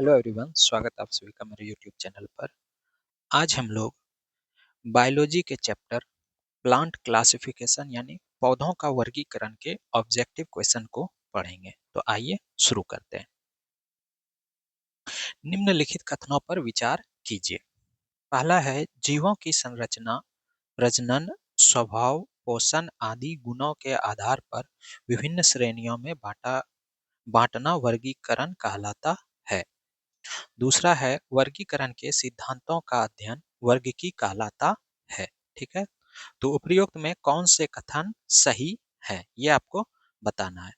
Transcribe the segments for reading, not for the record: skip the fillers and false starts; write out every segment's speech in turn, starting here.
Hello everyone, स्वागत आप सभी का मेरे यूट्यूब चैनल पर। आज हम लोग बायोलॉजी के चैप्टर प्लांट क्लासिफिकेशन यानी पौधों का वर्गीकरण के ऑब्जेक्टिव क्वेश्चन को पढ़ेंगे। तो आइए शुरू करते हैं। निम्नलिखित कथनों पर विचार कीजिए। पहला है, जीवों की संरचना, प्रजनन, स्वभाव, पोषण आदि गुणों के आधार पर विभिन्न श्रेणियों में बांटना वर्गीकरण कहलाता है। दूसरा है, वर्गीकरण के सिद्धांतों का अध्ययन वर्गीकी कहलाता है। ठीक है, तो उपयुक्त में कौन से कथन सही है ये आपको बताना है।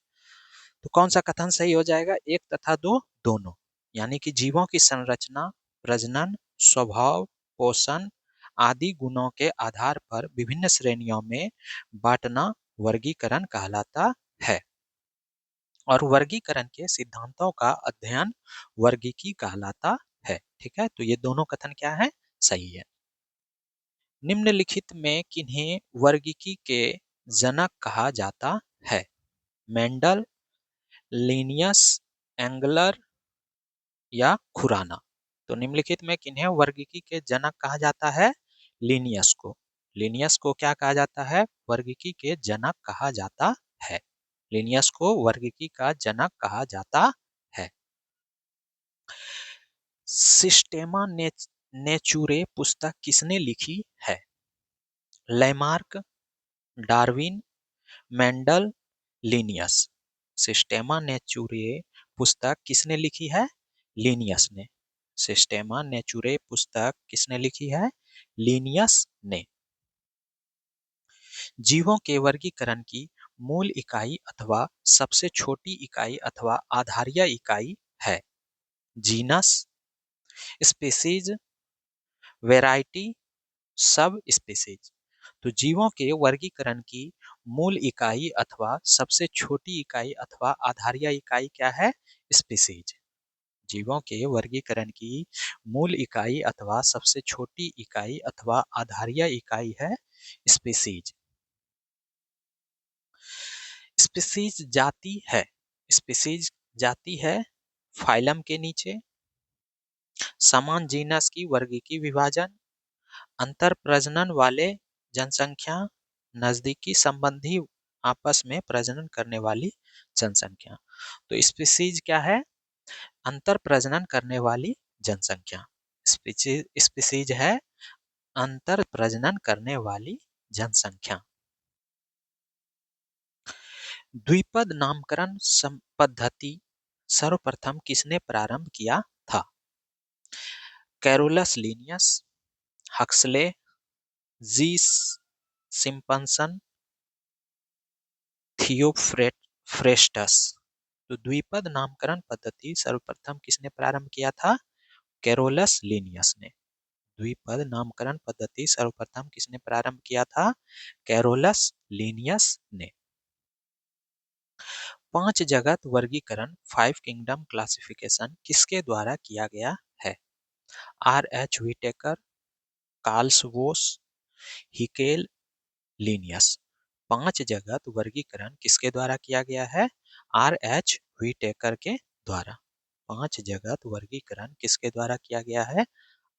तो कौन सा कथन सही हो जाएगा? एक तथा दो दोनों, यानी कि जीवों की संरचना, प्रजनन, स्वभाव, पोषण आदि गुणों के आधार पर विभिन्न श्रेणियों में बांटना वर्गीकरण कहलाता है और वर्गीकरण के सिद्धांतों का अध्ययन वर्गीकी कहलाता है। ठीक है, तो ये दोनों कथन क्या है? सही है। निम्नलिखित में किन्हें वर्गीकी के जनक कहा जाता है? मेंडल, लिनियस, एंगलर या खुराना। तो निम्नलिखित में किन्हें वर्गीकी के जनक कहा जाता है? लिनियस को। लिनियस को क्या कहा जाता है? वर्गीकी के जनक कहा जाता है। लिनियस को वर्गीकी का जनक कहा जाता है। सिस्टेमा नेचुरे पुस्तक किसने लिखी है? Lamarck, Darwin, Mendel, Linnaeus. Systema Naturae पुस्तक किसने लिखी है? लिनियस ने। सिस्टेमा नेचुरे पुस्तक किसने लिखी है? लिनियस ने। जीवों के वर्गीकरण की मूल इकाई अथवा सबसे छोटी इकाई अथवा आधारीय इकाई है genus, species, variety, sub species. तो जीवों के वर्गीकरण की मूल इकाई अथवा सबसे छोटी इकाई अथवा आधारीय इकाई क्या है? स्पीसीज। जीवों के वर्गीकरण की मूल इकाई अथवा सबसे छोटी इकाई अथवा आधारीय इकाई है स्पीसीज। स्पीसीज जाति है। स्पीसीज जाति है फाइलम के नीचे। समान जीनस की वर्गीकी विभाजन, अंतर प्रजनन वाले जनसंख्या, नजदीकी संबंधी आपस में प्रजनन करने वाली जनसंख्या। तो स्पीसीज क्या है? अंतर प्रजनन करने वाली जनसंख्या। स्पीसीज है अंतर प्रजनन करने वाली जनसंख्या। द्विपद नामकरण पद्धति सर्वप्रथम किसने प्रारंभ किया था? कैरोलस लिनियस, हक्सले, जी सिम्पसन, थियोफ्रेस्टस। तो द्विपद नामकरण पद्धति सर्वप्रथम किसने प्रारंभ किया था? कैरोलस लिनियस ने। द्विपद नामकरण पद्धति सर्वप्रथम किसने प्रारंभ किया था? कैरोलस लिनियस ने। पांच जगत वर्गीकरण, 5 किंगडम क्लासिफिकेशन किसके द्वारा किया गया है? R.H. व्हिटेकर, कार्ल वोस, हिकेल, लिनियस। पांच जगत वर्गीकरण किसके द्वारा किया गया है? R.H. व्हिटेकर के द्वारा। पांच जगत वर्गीकरण किसके द्वारा किया गया है?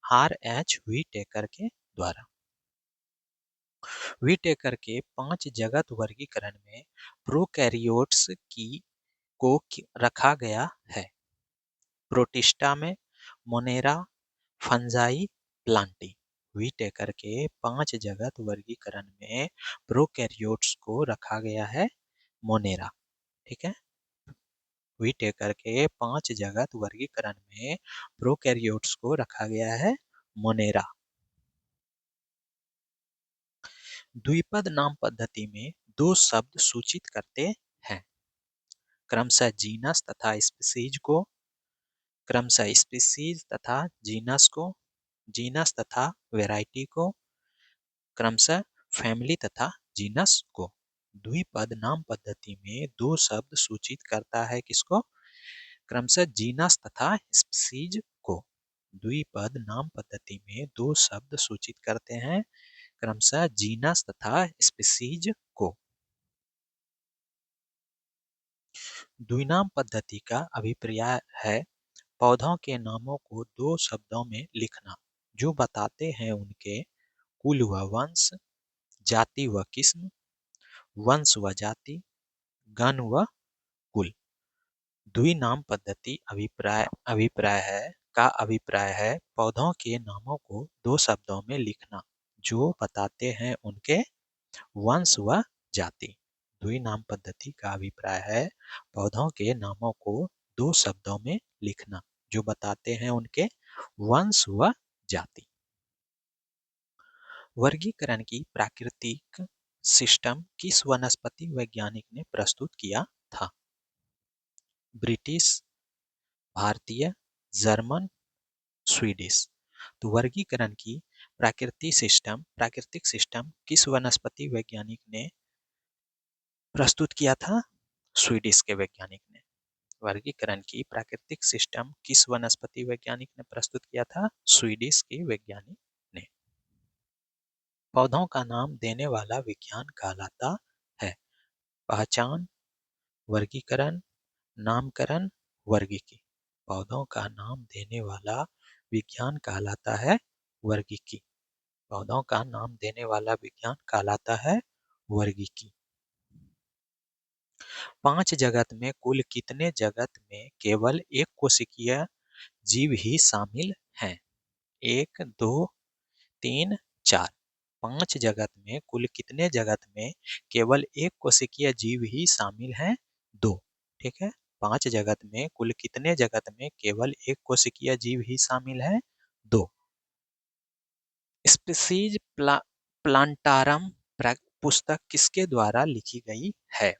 R.H. व्हिटेकर के द्वारा। व्हिटेकर के पांच जगत वर्गीकरण में प्रोकैरियोट्स को रखा गया है प्रोटिस्टा में, मोनेरा, फंजाई, प्लांटी। व्हिटेकर के पांच जगत वर्गीकरण में प्रोकैरियोट्स को रखा गया है मोनेरा। ठीक है, व्हिटेकर के पांच जगत वर्गीकरण में प्रोकैरियोट्स को रखा गया है मोनेरा। द्विपद नाम पद्धति में दो शब्द सूचित करते हैं क्रमशः जीनस तथा स्पीसीज को, क्रमशः स्पीसीज तथा जीनस को, जीनस तथा वैरायटी को, क्रमशः फैमिली तथा जीनस को। द्विपद नाम पद्धति में दो शब्द सूचित करता है किसको? क्रमशः जीनस तथा स्पीसीज को। द्विपद नाम पद्धति में दो शब्द सूचित करते हैं क्रमशः जीनस तथा स्पीसीज को। द्विनाम पद्धति का अभिप्राय है पौधों के नामों को दो शब्दों में लिखना जो बताते हैं उनके कुल व वंश, जाति व किस्म, वंश व जाति, गण व कुल। द्विनाम पद्धति अभिप्राय है पौधों के नामों को दो शब्दों में लिखना जो बताते हैं उनके वंश व जाति। द्विनाम पद्धति का अभिप्राय है पौधों के नामों को दो शब्दों में लिखना जो बताते हैं उनके वंश व जाति। वर्गीकरण की प्राकृतिक सिस्टम किस वनस्पति वैज्ञानिक ने प्रस्तुत किया था? ब्रिटिश, भारतीय, जर्मन, स्वीडिश। तो वर्गीकरण की प्राकृतिक सिस्टम किस वनस्पति वैज्ञानिक ने प्रस्तुत किया था? स्वीडिश के वैज्ञानिक ने। वर्गीकरण की प्राकृतिक सिस्टम किस वनस्पति वैज्ञानिक ने प्रस्तुत किया था? स्वीडिश के वैज्ञानिक ने। पौधों का नाम देने वाला विज्ञान कहलाता है? पहचान, वर्गीकरण, नामकरण, वर्गीकी। पौधों का नाम देने वाला विज्ञान कहलाता है वर्गीकी। पौधों का नाम देने वाला विज्ञान कहलाता है वर्गीकी। पांच जगत में कुल कितने जगत में केवल एक कोशिकीय जीव ही शामिल हैं? 1, 2, 3, 4। पांच जगत में कुल कितने जगत में केवल एक कोशिकीय जीव ही शामिल हैं? 2। ठीक है, पांच जगत में कुल कितने जगत में केवल एक कोशिकीय जीव ही शामिल है? 2। स्पीसीज प्लांटारम पुस्तक किसके द्वारा लिखी गई है?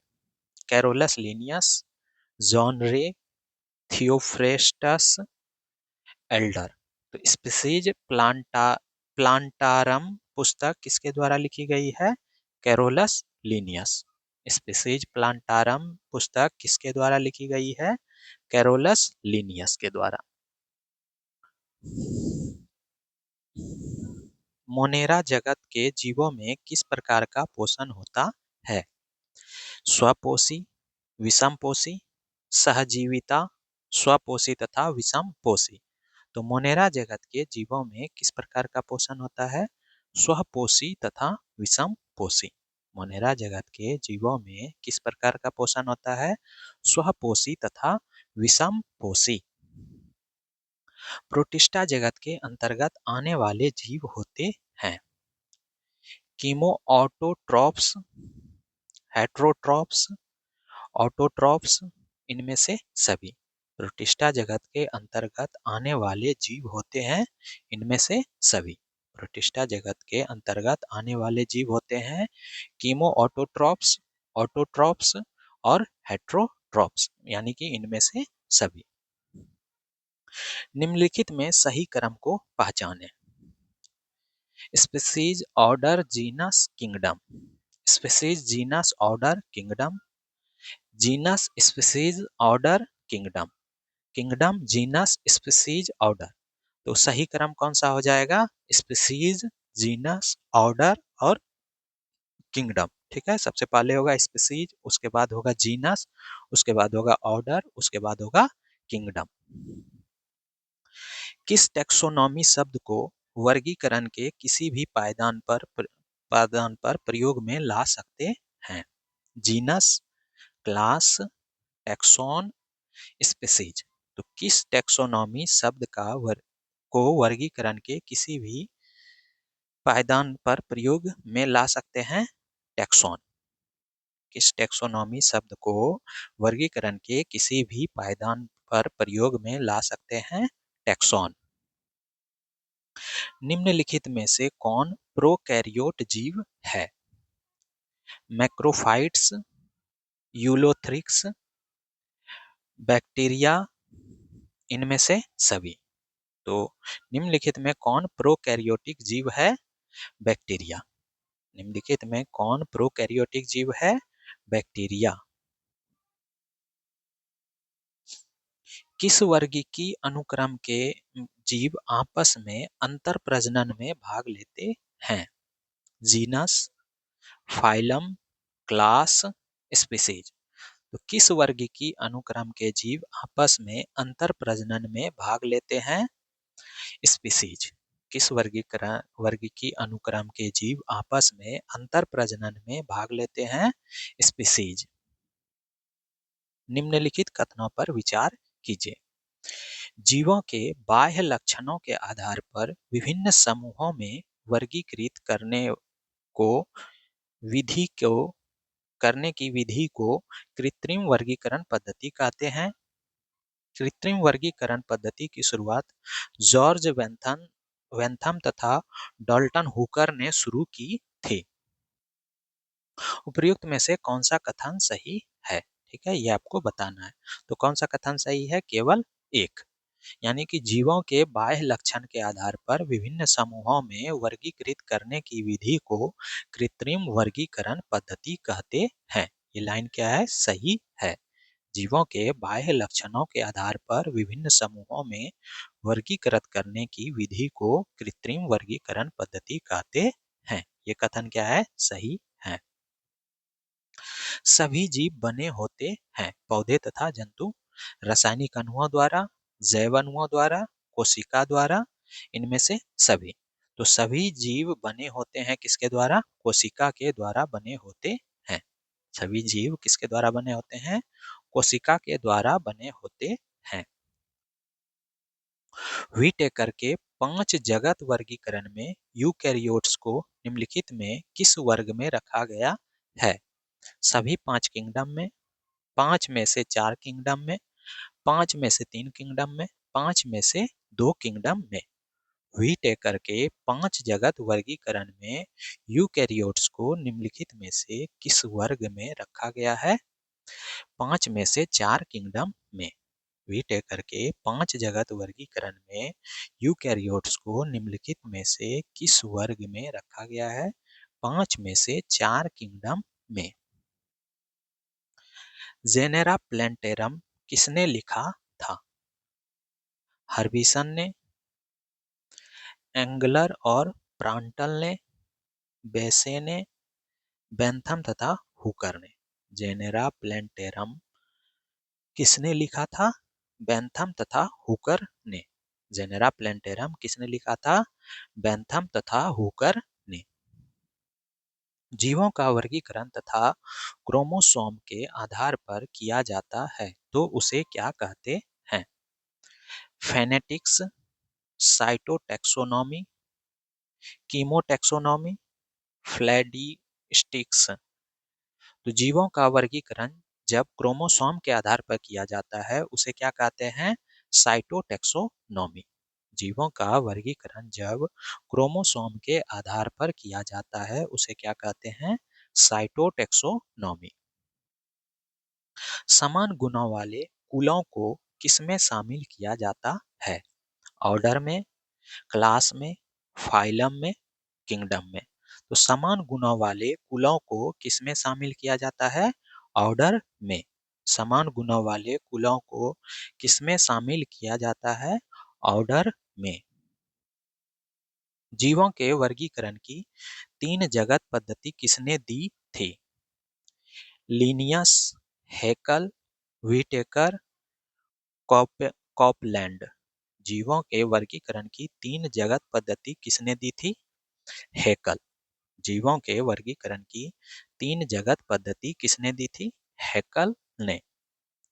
कैरोलस लिनियस, जॉन रे, थियोफ्रेस्टस एल्डर। तो स्पीसीज प्लांटारम पुस्तक किसके द्वारा लिखी गई है? Carolus Linnaeus. स्पीसीज प्लांटारम पुस्तक किसके द्वारा लिखी गई है? कैरोलस लिनियस के द्वारा। मोनेरा जगत के जीवों में किस प्रकार का पोषण होता है? स्वपोषी, विषमपोषी, सहजीविता, स्वपोषी तथा विषमपोषी। तो मोनेरा जगत के जीवों में किस प्रकार का पोषण होता है? स्वपोषी तथा विषमपोषी। मोनेरा जगत के जीवों में किस प्रकार का पोषण होता है? स्वपोषी तथा विषमपोषी। प्रोटिस्टा जगत के अंतर्गत आने वाले जीव होते हैं कीमोऑटोट्रॉप्स, हेटरोट्रॉप्स, ऑटोट्रॉप्स, इनमें से सभी। प्रोटिस्टा जगत के अंतर्गत आने वाले जीव होते हैं इनमें से सभी। प्रोटिस्टा जगत के अंतर्गत आने वाले जीव होते हैं कीमोऑटोट्रॉप्स, ऑटोट्रॉप्स और हेटरोट्रॉप्स, यानी कि इनमें से सभी। निम्नलिखित में सही क्रम को पहचानें। Species, order, genus, kingdom. Species, genus, order, kingdom. Genus, species, order, kingdom. Kingdom, genus, species, order. तो सही क्रम कौन सा हो जाएगा? स्पीसीज, जीनस, ऑर्डर और किंगडम। ठीक है, सबसे पहले होगा स्पीसीज, उसके बाद होगा जीनस, उसके बाद होगा ऑर्डर, उसके बाद होगा किंगडम। किस टैक्सोनॉमी शब्द को वर्गीकरण के किसी भी पायदान पर प्रयोग में ला सकते हैं? Genus, class, taxon, species. तो किस टैक्सोनॉमी शब्द को वर्गीकरण के किसी भी पायदान पर प्रयोग में ला सकते हैं? टैक्सोन। किस टैक्सोनॉमी शब्द को वर्गीकरण के किसी भी पायदान पर प्रयोग में ला सकते हैं? टैक्सोन। निम्नलिखित में से कौन प्रोकैरियोट जीव है? मैक्रोफाइट्स, यूलोथ्रिक्स, बैक्टीरिया, इनमें से सभी। तो निम्नलिखित में कौन प्रोकैरियोटिक जीव है? बैक्टीरिया। निम्नलिखित में कौन प्रोकैरियोटिक जीव है? बैक्टीरिया। किस वर्गीकी अनुक्रम के जीव आपस में अंतर प्रजनन में भाग लेते हैं? Genus, phylum, class, species. तो किस वर्ग की अनुक्रम के जीव आपस में अंतर प्रजनन में भाग लेते हैं? स्पीसीज। किस वर्ग की अनुक्रम के जीव आपस में अंतर प्रजनन में भाग लेते हैं? स्पीसीज। निम्नलिखित कथनों पर विचार कीजिए। जीवों के बाह्य लक्षणों के आधार पर विभिन्न समूहों में वर्गीकृत को विधि को करने की विधि को कृत्रिम वर्गीकरण पद्धति कहते हैं। कृत्रिम वर्गीकरण पद्धति की शुरुआत जॉर्ज वेंथम तथा डाल्टन हुकर ने शुरू की थी। उपर्युक्त में से कौन सा कथन सही है? ठीक है, ये आपको बताना है। तो कौन सा कथन सही है? केवल एक, यानी कि जीवों के बाह्य लक्षण के आधार पर विभिन्न समूहों में वर्गीकृत करने की विधि को कृत्रिम वर्गीकरण पद्धति कहते हैं। ये लाइन क्या है? सही है। जीवों के बाह्य लक्षणों के आधार पर विभिन्न समूहों में वर्गीकृत करने की विधि को कृत्रिम वर्गीकरण पद्धति कहते हैं। ये कथन क्या है? सही है। सभी जीव बने होते हैं पौधे तथा जंतु रासायनिक अणुओं द्वारा, जैव अणुओं द्वारा, कोशिका द्वारा, इनमें से सभी। तो सभी जीव बने होते हैं किसके द्वारा? कोशिका के द्वारा बने होते हैं। सभी जीव किसके द्वारा बने होते हैं? कोशिका के द्वारा बने होते हैं। व्हिटेकर के 5 जगत वर्गीकरण में यूकैरियोट्स को निम्नलिखित में किस वर्ग में रखा गया है? सभी 5 किंगडम में, 5 में से 4 किंगडम में, 5 में से 3 किंगडम में, 5 में से 2 किंगडम में। व्हिटेकर के 5 जगत वर्गीकरण में यूकैरियोट्स को निम्नलिखित में से किस वर्ग में रखा गया है? 5 में से 4 किंगडम में। व्हिटेकर के 5 जगत वर्गीकरण में यूकैरियोट्स को निम्नलिखित में से किस वर्ग में रखा गया है? 5 में से 4 किंगडम में। जेनेरा प्लैंटेरम किसने लिखा था? हर्बिसन ने, एंगलर और प्रांटल ने, बेसे ने, बेंथम तथा हुकर ने। जेनेरा प्लैंटेरम किसने लिखा था? बेंथम तथा हुकर ने। जेनेरा प्लैंटेरम किसने लिखा था? बेंथम तथा हुकर ने। जीवों का वर्गीकरण तथा क्रोमोसोम के आधार पर किया जाता है तो उसे क्या कहते हैं? Phenetics, cytotaxonomy, chemotaxonomy, cladistics. तो जीवों का वर्गीकरण जब क्रोमोसोम के आधार पर किया जाता है उसे क्या कहते हैं? साइटोटैक्सोनॉमी। जीवों का वर्गीकरण जब क्रोमोसोम के आधार पर किया जाता है उसे क्या कहते हैं? साइटोटैक्सोनॉमी। समान गुणों वाले कुलों को किसमें शामिल किया जाता है? ऑर्डर में, क्लास में, फाइलम में, किंगडम में। तो समान गुणों वाले कुलों को किसमें शामिल किया जाता है? ऑर्डर में। समान गुणों वाले कुलों को किसमें शामिल किया जाता है? ऑर्डर में। जीवों के वर्गीकरण की 3 जगत पद्धति किसने दी थी? Linnaeus, Haeckel, Whittaker, Copeland. जीवों के वर्गीकरण की 3 जगत पद्धति किसने दी थी? हैकल। जीवों के वर्गीकरण की 3 जगत पद्धति किसने दी थी? हैकल ने।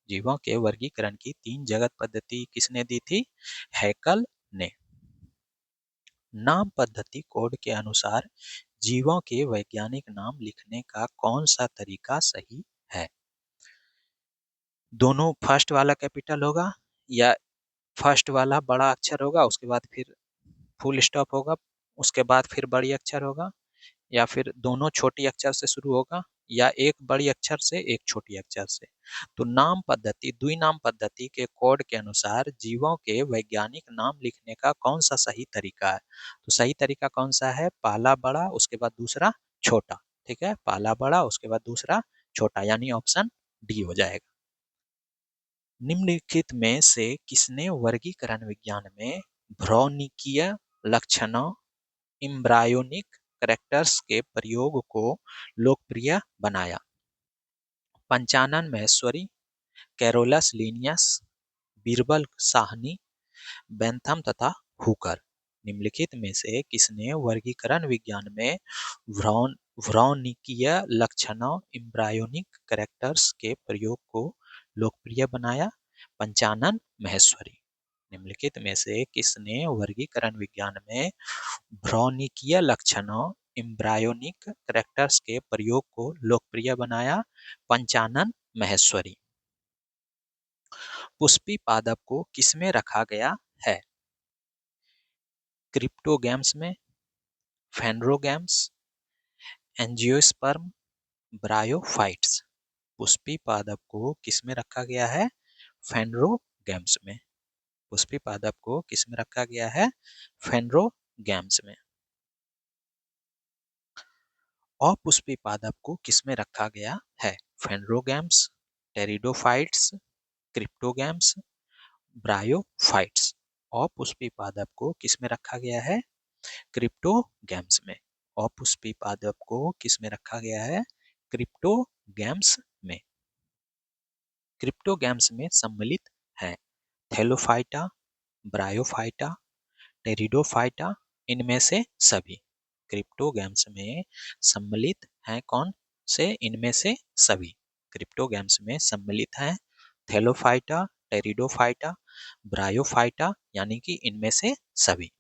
जीवों के वर्गीकरण की 3 जगत पद्धति किसने दी थी? हैकल ने। नाम पद्धति कोड के अनुसार जीवों के वैज्ञानिक नाम लिखने का कौन सा तरीका सही है? दोनों फर्स्ट वाला कैपिटल होगा या फर्स्ट वाला बड़ा अक्षर होगा उसके बाद फिर फुल स्टॉप होगा उसके बाद फिर बड़ी अक्षर होगा, या फिर दोनों छोटी अक्षर से शुरू होगा या एक बड़ी अक्षर से एक छोटी अक्षर से। तो नाम पद्धति द्विनाम पद्धति के कोड के अनुसार जीवों के वैज्ञानिक नाम लिखने का कौन सा सही तरीका है? तो सही तरीका कौन सा है? पहला बड़ा उसके बाद दूसरा छोटा। ठीक है, पहला बड़ा उसके बाद दूसरा छोटा, यानी ऑप्शन डी हो जाएगा। निम्नलिखित में से किसने वर्गीकरण विज्ञान में भ्रौणिकीय लक्षणों एम्ब्रायोनिक कैरेक्टर्स के प्रयोग को लोकप्रिय बनाया? Panchanan Maheshwari, Carolus Linnaeus, Birbal Sahni, Bentham तथा हुकर। निम्नलिखित में से किसने वर्गीकरण विज्ञान में व्रौनिकीय लक्षणों एम्ब्रायोनिक कैरेक्टर्स के प्रयोग को लोकप्रिय बनाया? पंचानन महेश्वरी। निम्नलिखित में से किसने वर्गीकरण विज्ञान में व्रौनिकीय लक्षणों एम्ब्रायोनिक कैरेक्टर्स के प्रयोग को लोकप्रिय बनाया? पंचानन महेश्वरी। पुष्पी पादप को किसमें रखा गया है? क्रिप्टोगैम्स में, फेनरोगैम्स, एंजियोस्पर्म, ब्रायोफाइट्स। पुष्पी पादप को किसमें रखा गया है? फेनरोगैम्स में। पुष्पी पादप को किसमें रखा गया है? फेनरोगैम्स में। अपुष्पी पादप को किसमें रखा गया है? फेनरोगैम्स, टेरिडोफाइट्स, क्रिप्टोगैम्स, ब्रायोफाइट्स। अपुष्पी पादप को किसमें रखा गया है? क्रिप्टोगैम्स में। अपुष्पी पादप को किसमें रखा गया है? क्रिप्टोगैम्स में। क्रिप्टोगैम्स में सम्मिलित हैं थैलोफाइटा, ब्रायोफाइटा, टेरिडोफाइटा, इनमें से सभी। क्रिप्टोगैम्स में सम्मिलित हैं कौन से? इनमें से सभी। क्रिप्टोगैम्स में सम्मिलित हैं थैलोफाइटा, टेरिडोफाइटा, ब्रायोफाइटा, यानी कि इनमें से सभी।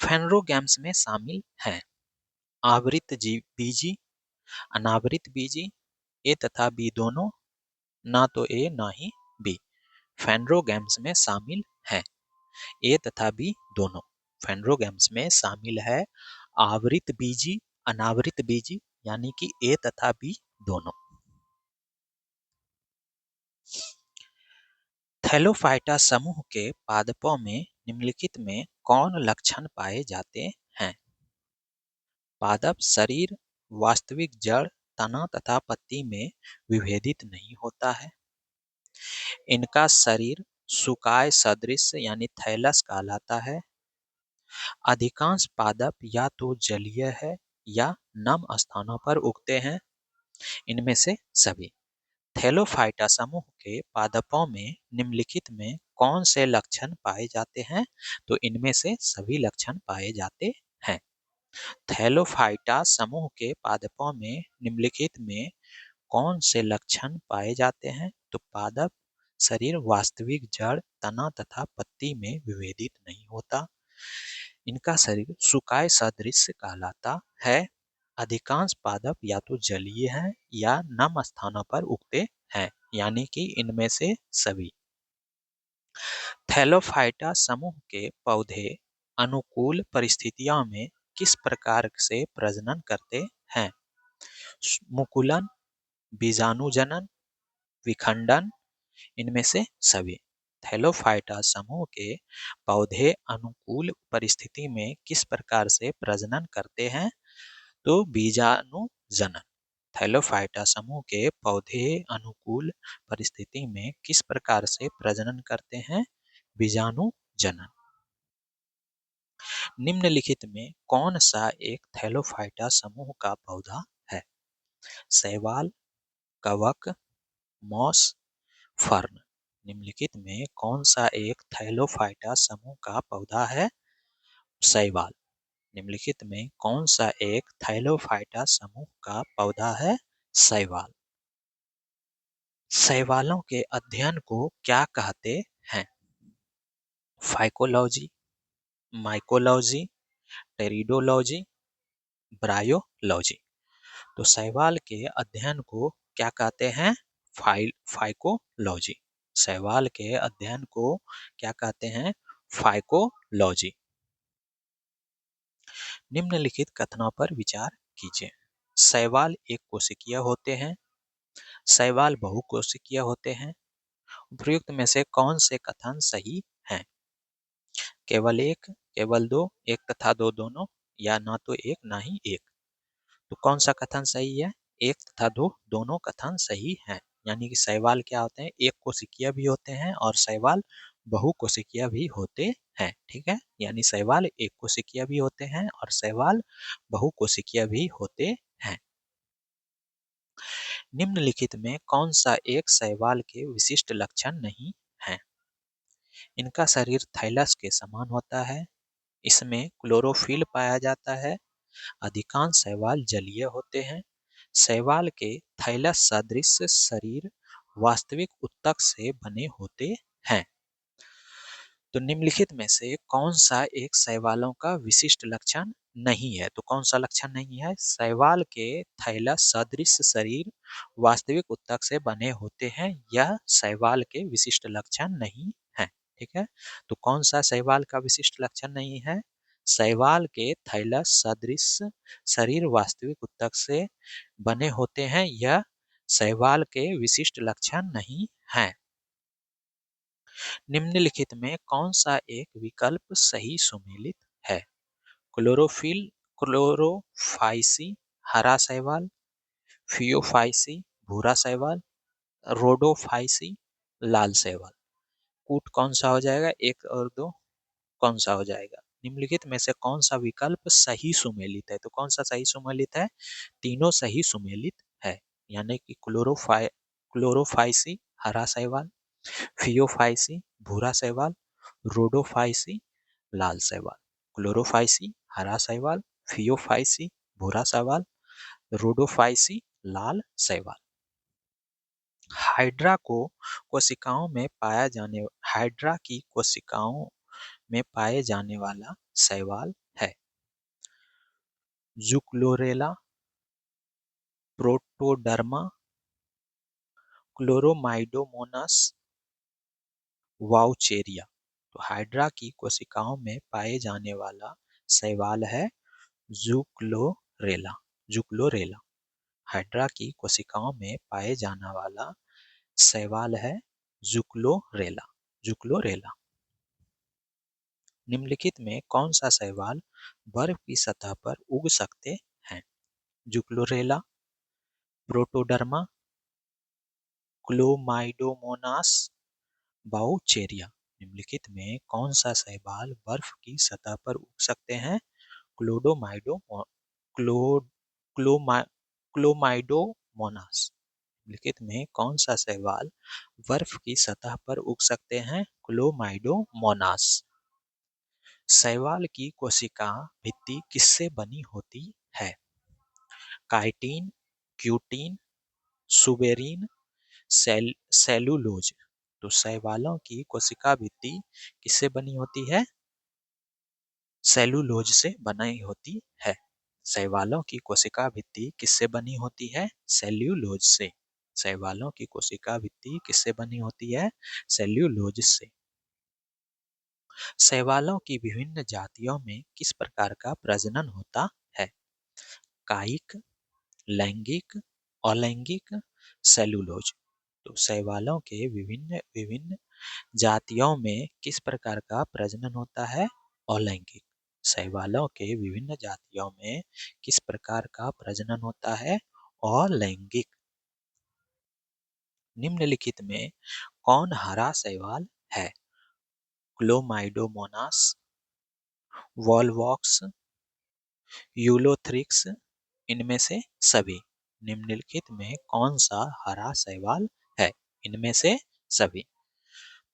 फेनरोगैम्स में शामिल हैं आवृत बीजी, अनावृत बीजी, ए तथा बी दोनों, ना तो ए ना ही बी। फेनरोगैम्स में शामिल हैं ए तथा बी दोनों। फेनरोगैम्स में शामिल है आवृत बीजी, अनावृत बीजी, यानी कि ए तथा बी दोनों। थैलोफाइटा समूह के पादपों में निम्नलिखित में कौन लक्षण पाए जाते हैं? पादप शरीर वास्तविक जड़, तना तथा पत्ती में विभेदित नहीं होता है। इनका शरीर सुकाय सदृश यानी थैलस कहलाता है। अधिकांश पादप या तो जलीय है या नम स्थानों पर उगते हैं। इनमें से सभी। थैलोफाइटा समूह के पादपों में निम्नलिखित में कौन से लक्षण पाए जाते हैं? तो इनमें से सभी लक्षण पाए जाते हैं। थैलोफाइटा समूह के पादपों में निम्नलिखित में कौन से लक्षण पाए जाते हैं? तो पादप शरीर वास्तविक जड़, तना तथा पत्ती में विभेदित नहीं होता। इनका शरीर सुकाय सदृश कहलाता है। अधिकांश पादप या तो जलीय हैं या नम स्थानों पर उगते हैं, यानी कि इनमें से सभी। थैलोफाइटा समूह के पौधे अनुकूल परिस्थितियों में किस प्रकार से प्रजनन करते हैं? मुकुलन, बीजाणुजनन, विखंडन, इनमें से सभी। थैलोफाइटा समूह के पौधे अनुकूल परिस्थिति में किस प्रकार से प्रजनन करते हैं? तो बीजाणुजनन। थैलोफाइटा समूह के पौधे अनुकूल परिस्थिति में किस प्रकार से प्रजनन करते हैं? बीजाणुजनन। निम्नलिखित में कौन सा एक थैलोफाइटा समूह का पौधा है? शैवाल, कवक, मॉस, फर्न। निम्नलिखित में कौन सा एक थैलोफाइटा समूह का पौधा है? शैवाल। निम्नलिखित में कौन सा एक थैलोफाइटा समूह का पौधा है? शैवाल। शैवालों के अध्ययन को क्या कहते हैं? Phycology, mycology, pteridology, bryology. तो शैवाल के अध्ययन को क्या कहते हैं? फाइकोलॉजी। शैवाल के अध्ययन को क्या कहते हैं? फाइकोलॉजी। निम्नलिखित कथनों पर विचार कीजिए। शैवाल एक कोशिकीय होते हैं। शैवाल बहुकोशिकीय होते हैं। उपयुक्त में से कौन से कथन सही हैं? केवल एक, केवल दो, एक तथा दो दोनों, या ना तो एक ना ही एक। तो कौन सा कथन सही है? एक तथा दो दोनों कथन सही हैं। यानी कि शैवाल क्या होते हैं? एक कोशिकीय भी होते हैं और शैवाल बहुकोशिकीय भी होते हैं। ठीक है, यानी शैवाल एक कोशिकीय भी होते हैं और शैवाल बहुकोशिकीय भी होते हैं। निम्नलिखित में कौन सा एक शैवाल के विशिष्ट लक्षण नहीं है? इनका शरीर थैलस के समान होता है, इसमें क्लोरोफिल पाया जाता है, अधिकांश शैवाल जलीय होते हैं, शैवाल के थैलस सदृश शरीर वास्तविक उत्तक से बने होते हैं। तो निम्नलिखित में से कौन सा एक शैवालों का विशिष्ट लक्षण नहीं है? तो कौन सा लक्षण नहीं है? शैवाल के थैलस सदृश शरीर वास्तविक उत्तक से बने होते हैं, यह शैवाल के विशिष्ट लक्षण नहीं है। ठीक है, तो कौन सा शैवाल का विशिष्ट लक्षण नहीं है? शैवाल के थैलस सदृश शरीर वास्तविक उत्तक से बने होते हैं, यह शैवाल के विशिष्ट लक्षण नहीं है। निम्नलिखित में कौन सा एक विकल्प सही सुमेलित है? क्लोरोफिल, क्लोरोफाइसी हरा शैवाल, फियोफाइसी भूरा शैवाल, रोडोफाइसी लाल शैवाल। कूट कौन सा हो जाएगा? एक और दो कौन सा हो जाएगा? निम्नलिखित में से कौन सा विकल्प सही सुमेलित है? तो कौन सा सही सुमेलित है? तीनों सही सुमेलित है, यानी कि क्लोरोफाइसी हरा शैवाल, फियोफाइसी भूरा शैवाल, रोडोफाइसी लाल शैवाल। क्लोरोफाइसी हरा शैवाल, फियोफाइसी भूरा शैवाल, रोडोफाइसी लाल शैवाल। हाइड्रा की कोशिकाओं में पाए जाने वाला शैवाल है ज़ुक्लोरेला, प्रोटोडर्मा, क्लोरोमाइडोमोनास, वाउचेरिया। तो हाइड्रा की कोशिकाओं में पाए जाने वाला शैवाल है ज़ुक्लोरेला। ज़ुक्लोरेला हाइड्रा की कोशिकाओं में पाए जाने वाला शैवाल है ज़ुक्लोरेला। ज़ुक्लोरेला। निम्नलिखित में कौन सा शैवाल बर्फ की सतह पर उग सकते हैं? ज़ुक्लोरेला, प्रोटोडर्मा, क्लोमाइडोमोनास, वाउचेरिया। निम्नलिखित में कौन सा शैवाल बर्फ की सतह पर उग सकते हैं? क्लोडोमाइडो क्लो क्लोमा क्लोमाइडोमोनास। निम्नलिखित में कौन सा शैवाल बर्फ की सतह पर उग सकते हैं? क्लोमाइडोमोनास। शैवाल की कोशिका भित्ति किससे बनी होती है? Chitin, cutin, suberin, cellulose. तो शैवालों की कोशिका भित्ति किससे बनी होती है? सेलुलोज से बनी होती है। शैवालों की कोशिका भित्ति किससे बनी होती है? सेल्यूलोज से। शैवालों की कोशिका भित्ति किससे बनी होती है? सेल्यूलोज से। शैवालों की विभिन्न जातियों में किस प्रकार का प्रजनन होता है? कायिक, लैंगिक, अलैंगिक, सेलुलोज। तो शैवालों के विभिन्न विभिन्न जातियों में किस प्रकार का प्रजनन होता है? अलैंगिक। शैवालों के विभिन्न जातियों में किस प्रकार का प्रजनन होता है? अलैंगिक। निम्नलिखित में कौन हरा शैवाल है? क्लोमाइडोमोनास, वॉलवॉक्स, यूलोथ्रिक्स, इनमें से सभी। निम्नलिखित में कौन सा हरा शैवाल है? इनमें से सभी।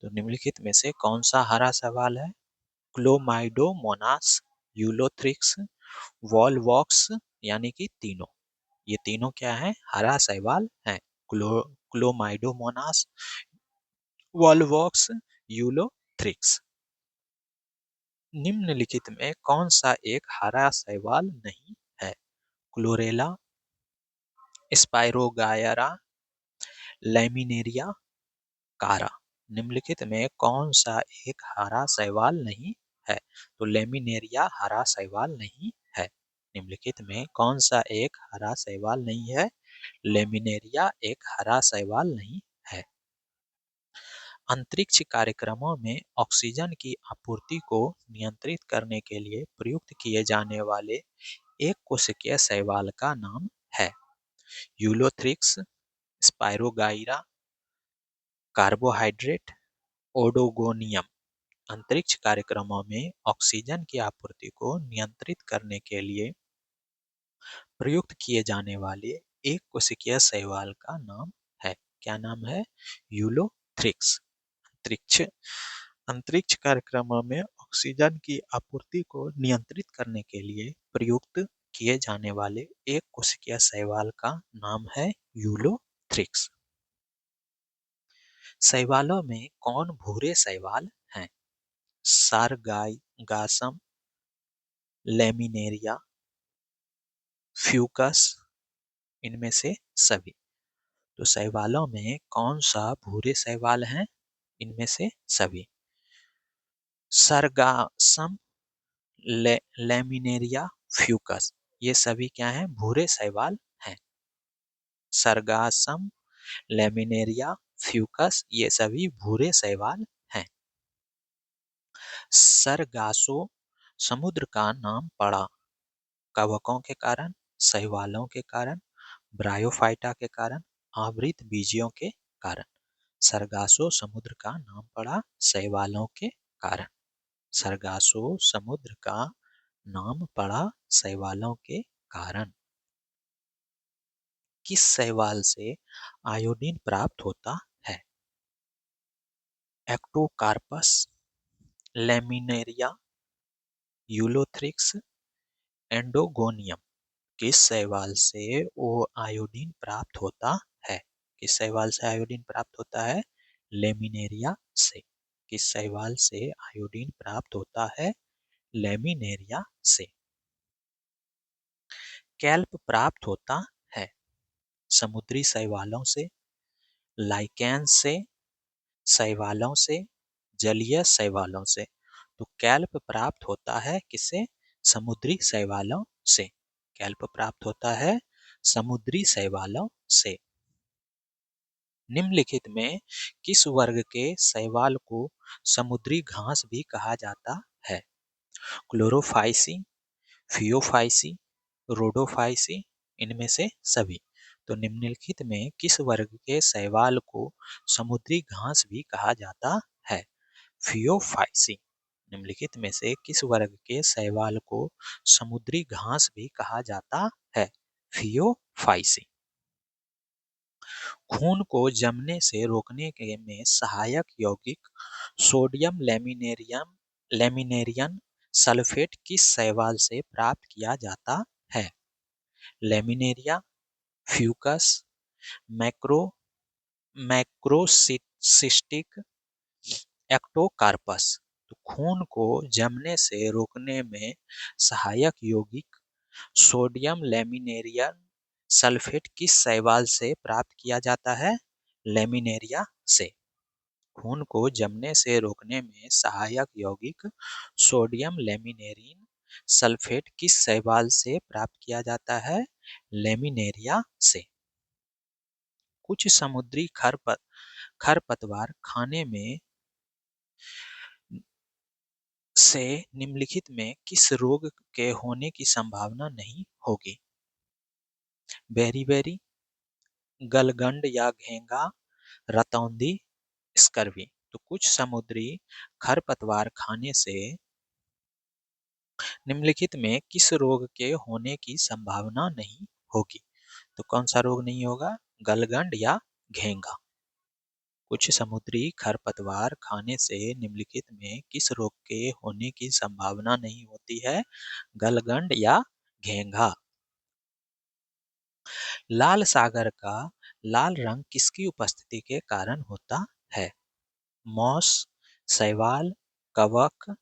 तो निम्नलिखित में से कौन सा हरा शैवाल है? क्लोमाइडोमोनास, यूलोथ्रिक्स, वॉलवॉक्स, यानी कि तीनों। ये तीनों क्या है? हरा शैवाल है। Chlamydomonas, Volvox, Ulothrix. निम्नलिखित में कौन सा एक हरा शैवाल नहीं है? क्लोरेला, स्पाइरोगायरा, लैमिनेरिया, कारा। निम्नलिखित में कौन सा एक हरा शैवाल नहीं है? तो लेमिनेरिया हरा शैवाल नहीं है। निम्नलिखित में कौन सा एक हरा शैवाल नहीं है? लेमिनेरिया एक हरा शैवाल नहीं है। अंतरिक्ष कार्यक्रमों में ऑक्सीजन की आपूर्ति को नियंत्रित करने के लिए प्रयुक्त किए जाने वाले एक कोशिकीय शैवाल का नाम है यूलोथ्रिक्स, स्पाइरोगाइरा, कार्बोहाइड्रेट, ओडोगोनियम। अंतरिक्ष कार्यक्रमों में ऑक्सीजन की आपूर्ति को नियंत्रित करने के लिए प्रयुक्त किए जाने वाले एक कोशिकीय शैवाल का नाम है। क्या नाम है? यूलोथ्रिक्स। अंतरिक्ष अंतरिक्ष कार्यक्रमों में ऑक्सीजन की आपूर्ति को नियंत्रित करने के लिए प्रयुक्त किए जाने वाले एक कोशिकीय शैवाल का नाम है यूलोथ्रिक्स। शैवालों में कौन भूरे शैवाल हैं? सारगासम, लेमिनेरिया, फ्यूकस, इनमें से सभी। तो शैवालों में कौन सा भूरे शैवाल हैं? इनमें से सभी। सरगासम, लेमिनेरिया, फ्यूकस, ये सभी क्या हैं? भूरे शैवाल हैं। सरगासम, लेमिनेरिया, फ्यूकस, ये सभी भूरे शैवाल हैं। सरगासो समुद्र का नाम पड़ा कवकों के कारण, शैवालों के कारण, ब्रायोफाइटा के कारण, आवृत बीजियों के कारण। सरगासो समुद्र का नाम पड़ा शैवालों के कारण। सरगासो समुद्र का नाम पड़ा शैवालों के कारण। किस शैवाल से आयोडीन प्राप्त होता है? Ectocarpus, Laminaria, Ulothrix, Oedogonium. किस शैवाल से वो आयोडीन प्राप्त होता है? किस शैवाल से आयोडीन प्राप्त होता है? लेमिनेरिया से। किस शैवाल से आयोडीन प्राप्त होता है? लेमिनेरिया से। कैल्प प्राप्त होता है समुद्री शैवालों से, लाइकेन्स से, शैवालों से, जलीय शैवालों से। तो कैल्प प्राप्त होता है किससे? समुद्री शैवालों से। कैल्प प्राप्त होता है समुद्री शैवालों से। निम्नलिखित में किस वर्ग के शैवाल को समुद्री घास भी कहा जाता है? क्लोरोफाइसी, फियोफाइसी, रोडोफाइसी, इनमें से सभी। तो निम्नलिखित में किस वर्ग के शैवाल को समुद्री घास भी कहा जाता है? फियोफाइसी। निम्नलिखित में से किस वर्ग के शैवाल को समुद्री घास भी कहा जाता है? फियोफाइसी। खून को जमने से रोकने के में सहायक यौगिक सोडियम लेमिनेरियम सल्फेट किस शैवाल से प्राप्त किया जाता है? Laminaria, Fucus, macro Macrocystis, Ectocarpus. तो खून को जमने से रोकने में सहायक यौगिक सोडियम लेमिनेरियम सल्फेट किस शैवाल से प्राप्त किया जाता है? लेमिनेरिया से। खून को जमने से रोकने में सहायक यौगिक सोडियम लेमिनेरिन सल्फेट किस शैवाल से प्राप्त किया जाता है? लेमिनेरिया से। कुछ समुद्री खरपतवार खाने में से निम्नलिखित में किस रोग के होने की संभावना नहीं होगी? बेरी-बेरी, गलगंड या घेंगा, रतौंधी, स्कर्वी। तो कुछ समुद्री खरपतवार खाने से निम्नलिखित में किस रोग के होने की संभावना नहीं होगी? तो कौन सा रोग नहीं होगा? गलगंड या घेंगा। कुछ समुद्री खरपतवार खाने से निम्नलिखित में किस रोग के होने की संभावना नहीं होती है? गलगंड या घेंगा। लाल सागर का लाल रंग किसकी उपस्थिति के कारण होता है? मॉस, शैवाल, कवक,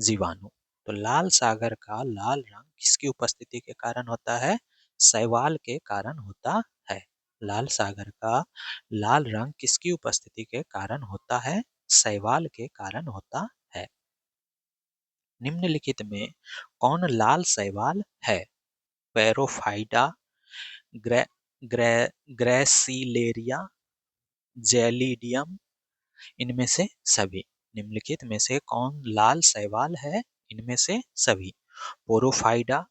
जीवाणु। तो लाल सागर का लाल रंग किसकी उपस्थिति के कारण होता है? शैवाल के कारण होता है। लाल सागर का लाल रंग किसकी उपस्थिति के कारण होता है? शैवाल के कारण होता है। निम्नलिखित में कौन लाल शैवाल है? पैरोफाइटा, ग्रे, ग्रे, ग्रेसिलेरिया, जेलिडियम, इनमें से सभी। निम्नलिखित में से कौन लाल शैवाल है? इनमें से सभी। पोरोफाइडा,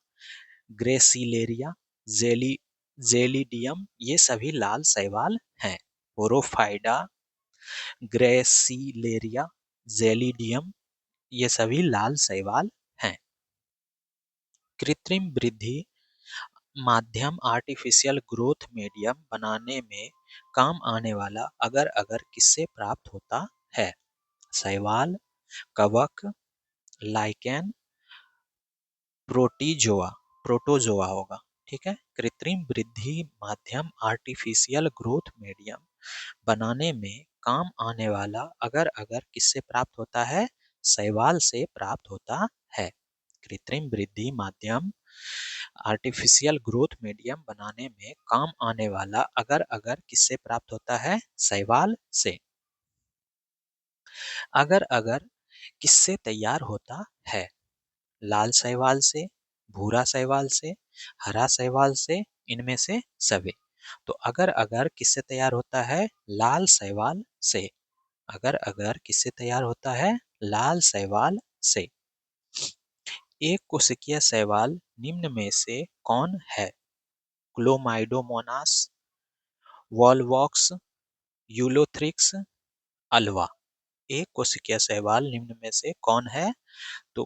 ग्रेसिलेरिया, जेलिडियम, ये सभी लाल शैवाल हैं। पोरोफाइडा, ग्रेसिलेरिया, जेलिडियम, ये सभी लाल शैवाल हैं। कृत्रिम वृद्धि माध्यम आर्टिफिशियल ग्रोथ मीडियम बनाने में काम आने वाला अगर अगर किससे प्राप्त होता है? शैवाल, कवक, लाइकेन, प्रोटीजोआ, प्रोटोजोआ होगा। ठीक है। कृत्रिम वृद्धि माध्यम आर्टिफिशियल ग्रोथ मीडियम बनाने में काम आने वाला अगर अगर किससे प्राप्त होता है? शैवाल से प्राप्त होता है। कृत्रिम वृद्धि माध्यम आर्टिफिशियल ग्रोथ मीडियम बनाने में काम आने वाला अगर अगर किससे प्राप्त होता है? शैवाल से। अगर अगर किससे तैयार होता है? लाल शैवाल से, भूरा शैवाल से, हरा शैवाल से, इनमें से सभी। तो अगर अगर किससे तैयार होता है? लाल शैवाल से। अगर अगर किससे तैयार होता है? लाल शैवाल से। एक कोशिकीय शैवाल निम्न में से कौन है? Chlamydomonas, Volvox, Ulothrix, Alva. एक कोशिकीय शैवाल निम्न में से कौन है? तो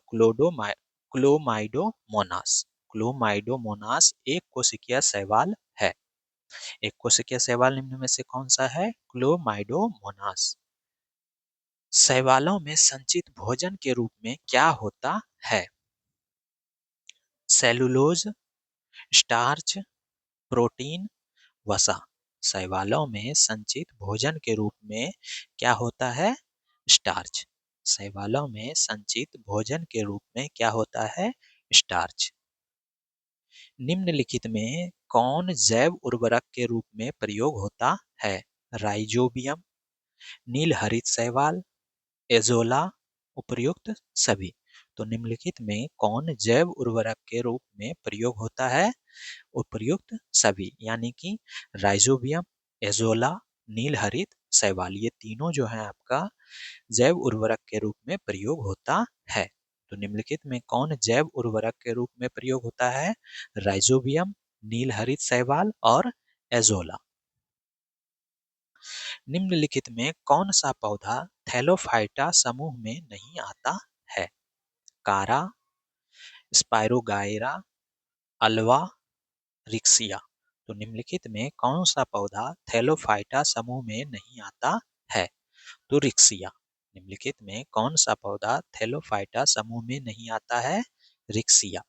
क्लोमाइडोमोनास। क्लोमाइडोमोनास एक कोशिकीय शैवाल है। एक कोशिकीय शैवाल निम्न में से कौन सा है? क्लोमाइडोमोनास। शैवालों में संचित भोजन के रूप में क्या होता है? सेलुलोज, स्टार्च, प्रोटीन, वसा। शैवालों में संचित भोजन के रूप में क्या होता है? स्टार्च। शैवालों में संचित भोजन के रूप में क्या होता है? स्टार्च। निम्नलिखित में कौन जैव उर्वरक के रूप में प्रयोग होता है? राइजोबियम, नील हरित शैवाल, एजोला, उपर्युक्त सभी। तो निम्नलिखित में कौन जैव उर्वरक के रूप में प्रयोग होता है? उपर्युक्त सभी, यानी कि राइजोबियम, एजोला, नील हरित शैवाल, ये तीनों जो है आपका जैव उर्वरक के रूप में प्रयोग होता है। तो निम्नलिखित में कौन जैव उर्वरक के रूप में प्रयोग होता है? राइजोबियम, नील हरित शैवाल और एजोला। निम्नलिखित में कौन सा पौधा थैलोफाइटा समूह में नहीं आता है? कारा, स्पाइरोगाइरा, अल्वा, रिक्सिया। तो निम्नलिखित में कौन सा पौधा थैलोफाइटा समूह में नहीं आता है? तो रिक्सिया। निम्नलिखित में कौन सा पौधा थैलोफाइटा समूह में नहीं आता है? रिक्सिया।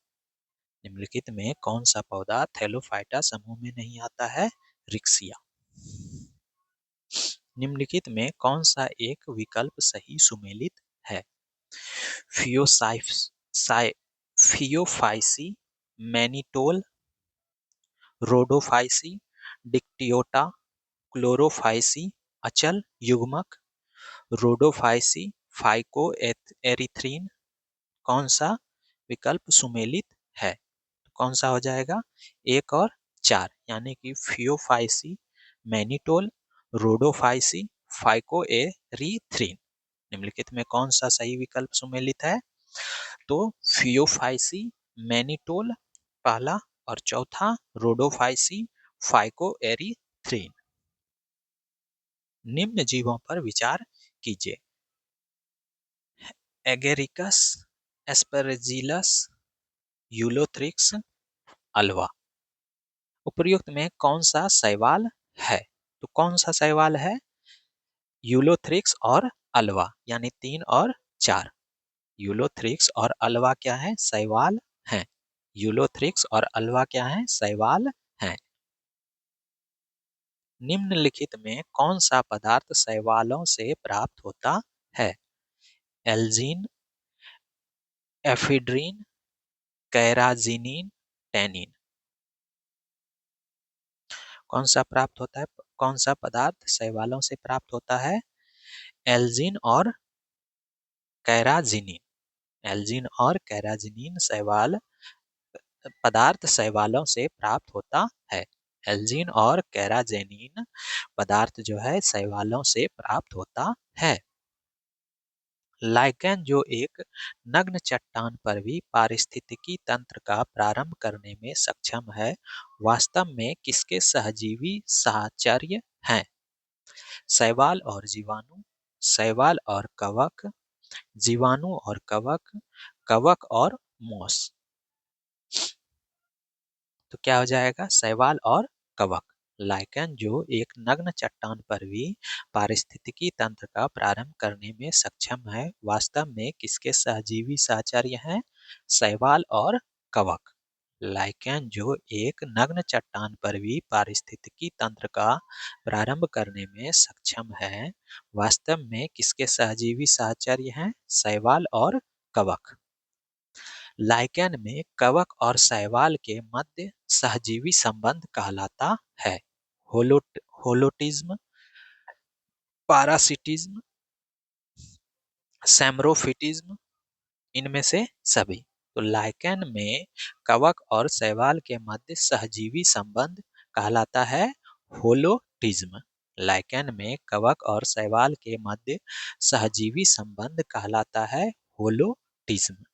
निम्नलिखित में कौन सा पौधा थैलोफाइटा समूह में नहीं आता है? रिक्सिया। निम्नलिखित में कौन सा एक विकल्प सही सुमेलित है? Phaeophyceae, mannitol, Rhodophyceae, Dictyota, Chlorophyceae, अचल युग्मक, रोडोफाइसी, फाइकोएरिथ्रीन। कौन सा विकल्प सुमेलित है? तो कौन सा हो जाएगा? 1 और 4, यानी कि फियोफाइसी, मैनिटोल, रोडोफाइसी, फाइकोएरिथ्रीन। निम्नलिखित में कौन सा सही विकल्प सुमेलित है? तो फियोफाइसी, मैनिटोल पहला, और चौथा रोडोफाइसी, फाइकोएरिथ्रीन। निम्न जीवों पर विचार कीजिए। Agaricus, Aspergillus, Ulothrix, Alva. उपर्युक्त में कौन सा शैवाल है? तो कौन सा शैवाल है? यूलोथ्रिक्स और अल्वा, यानी 3 और 4। यूलोथ्रिक्स और अल्वा क्या है? शैवाल हैं। यूलोथ्रिक्स और अल्वा क्या है? शैवाल हैं। निम्नलिखित में कौन सा पदार्थ शैवालों से प्राप्त होता है? Elgin, ephedrine, कैराजिनिन, tannin. कौन सा प्राप्त होता है? कौन सा पदार्थ शैवालों से प्राप्त होता है? एल्जीन और कैराजिनिन। एल्जीन और कैराजिनिन शैवाल पदार्थ शैवालों से प्राप्त होता है। एल्जीन और कैराजेनिन पदार्थ जो है शैवालों से प्राप्त होता है। लाइकेन जो एक नग्न चट्टान पर भी पारिस्थितिकी तंत्र का प्रारंभ करने में सक्षम है, वास्तव में किसके सहजीवी साहचर्य हैं? शैवाल और जीवाणु, शैवाल और कवक, जीवाणु और कवक, कवक और मॉस। तो क्या हो जाएगा, शैवाल और कवक। लाइकेन जो एक नग्न चट्टान पर भी पारिस्थितिकी तंत्र का प्रारंभ करने में सक्षम है, वास्तव में किसके सहजीवी सहचर्य हैं? शैवाल और कवक। लाइकेन जो एक नग्न चट्टान पर भी पारिस्थितिकी तंत्र का प्रारंभ करने में सक्षम है, वास्तव में किसके सहजीवी सहचर्य हैं? शैवाल और कवक। लाइकेन में कवक और शैवाल के मध्य सहजीवी संबंध कहलाता है होलोटिज्म, पारासिटिज्म, सैमरोफिटिज्म, इनमें से सभी। तो लाइकेन में कवक और शैवाल के मध्य सहजीवी संबंध कहलाता है होलोटिज्म। लाइकेन में कवक और शैवाल के मध्य सहजीवी संबंध कहलाता है होलोटिज्म।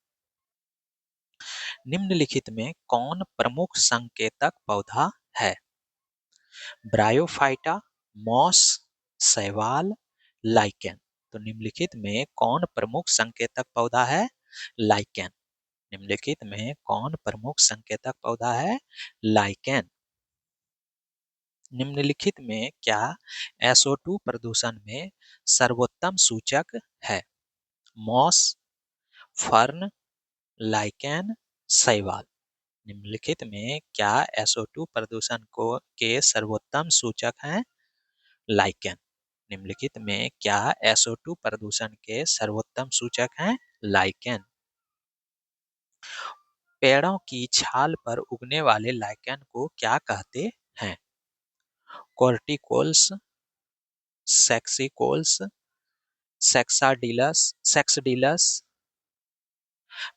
निम्नलिखित में कौन प्रमुख संकेतक पौधा है? ब्रायोफाइटा, मॉस, शैवाल, लाइकेन। तो निम्नलिखित में कौन प्रमुख संकेतक पौधा है? लाइकेन। निम्नलिखित में कौन प्रमुख संकेतक पौधा है? लाइकेन। निम्नलिखित में क्या SO2 प्रदूषण में सर्वोत्तम सूचक है? मॉस, फर्न, लाइकेन, शैवाल। निम्नलिखित में क्या SO2 प्रदूषण को के सर्वोत्तम सूचक हैं? लाइकेन। निम्नलिखित में क्या SO2 प्रदूषण के सर्वोत्तम सूचक हैं? लाइकेन। पेड़ों की छाल पर उगने वाले लाइकेन को क्या कहते हैं? कॉर्टिकोल्स, सेक्सिकोल्स, सेक्सडिलस,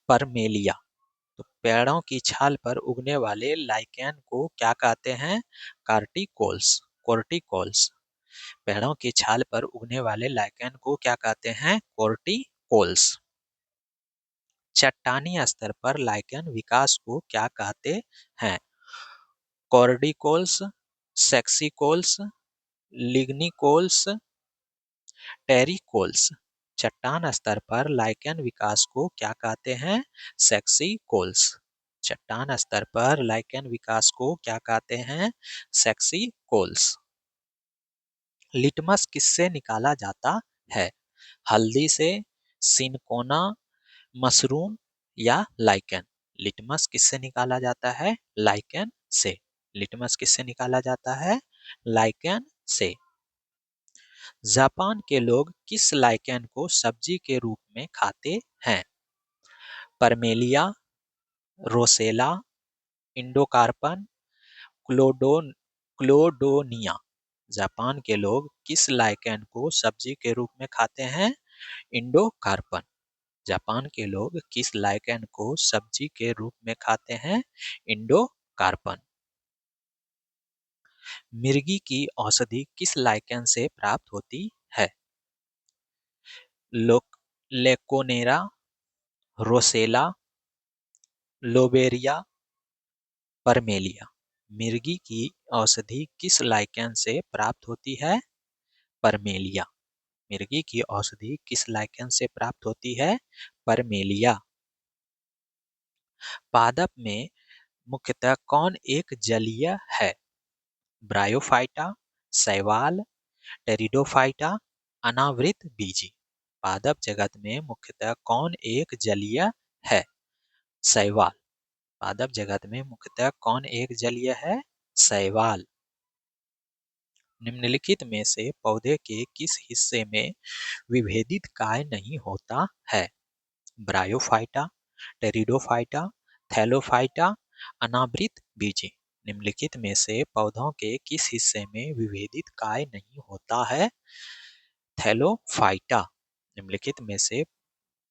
परमेलिया। तो पेड़ों की छाल पर उगने वाले लाइकेन को क्या कहते हैं? कार्टिकोल्स, कॉर्टिकोल्स। पेड़ों की छाल पर उगने वाले लाइकेन को क्या कहते हैं? कॉर्टिकोल्स। चट्टानी स्तर पर लाइकेन विकास को क्या कहते हैं? कॉर्डिकोल्स, सेक्सिकोल्स, लिग्निकोल्स, टेरिकोल्स। चट्टान स्तर पर लाइकेन विकास को क्या कहते हैं? सेक्सिकोल्स। चट्टान स्तर पर लाइकेन विकास को क्या कहते हैं? सेक्सिकोल्स। लिटमस किससे निकाला जाता है? हल्दी से, सिनकोना, मशरूम या लाइकेन? लिटमस किससे निकाला जाता है? लाइकेन से। लिटमस किससे निकाला जाता है? लाइकेन से। जापान के लोग किस लाइकेन को सब्जी के रूप में खाते हैं? परमेलिया, रोसेला, इंडोकार्पन, क्लोडोनिया। जापान के लोग किस लाइकेन को सब्जी के रूप में खाते हैं? इंडोकार्पन। जापान के लोग किस लाइकेन को सब्जी के रूप में खाते हैं? इंडोकार्पन। मिर्गी की औषधि किस लाइकेन से प्राप्त होती है? लेकोनेरा, रोसेला, लोबेरिया, परमेलिया। मिर्गी की औषधि किस लाइकेन से प्राप्त होती है? परमेलिया। मिर्गी की औषधि किस लाइकेन से प्राप्त होती है? परमेलिया। पादप में मुख्यतः कौन एक जलीय है? ब्रायोफाइटा, शैवाल, टेरिडोफाइटा, अनावृत बीजी। पादप जगत में मुख्यतः कौन एक जलीय है? शैवाल। पादप जगत में मुख्यतः कौन एक जलीय है? शैवाल। निम्नलिखित में से पौधे के किस हिस्से में विभेदित काय नहीं होता है? ब्रायोफाइटा, टेरिडोफाइटा, थैलोफाइटा, अनावृत बीजी। निम्नलिखित में से पौधों के किस हिस्से में विभेदित काय नहीं होता है? थैलोफाइटा। निम्नलिखित में से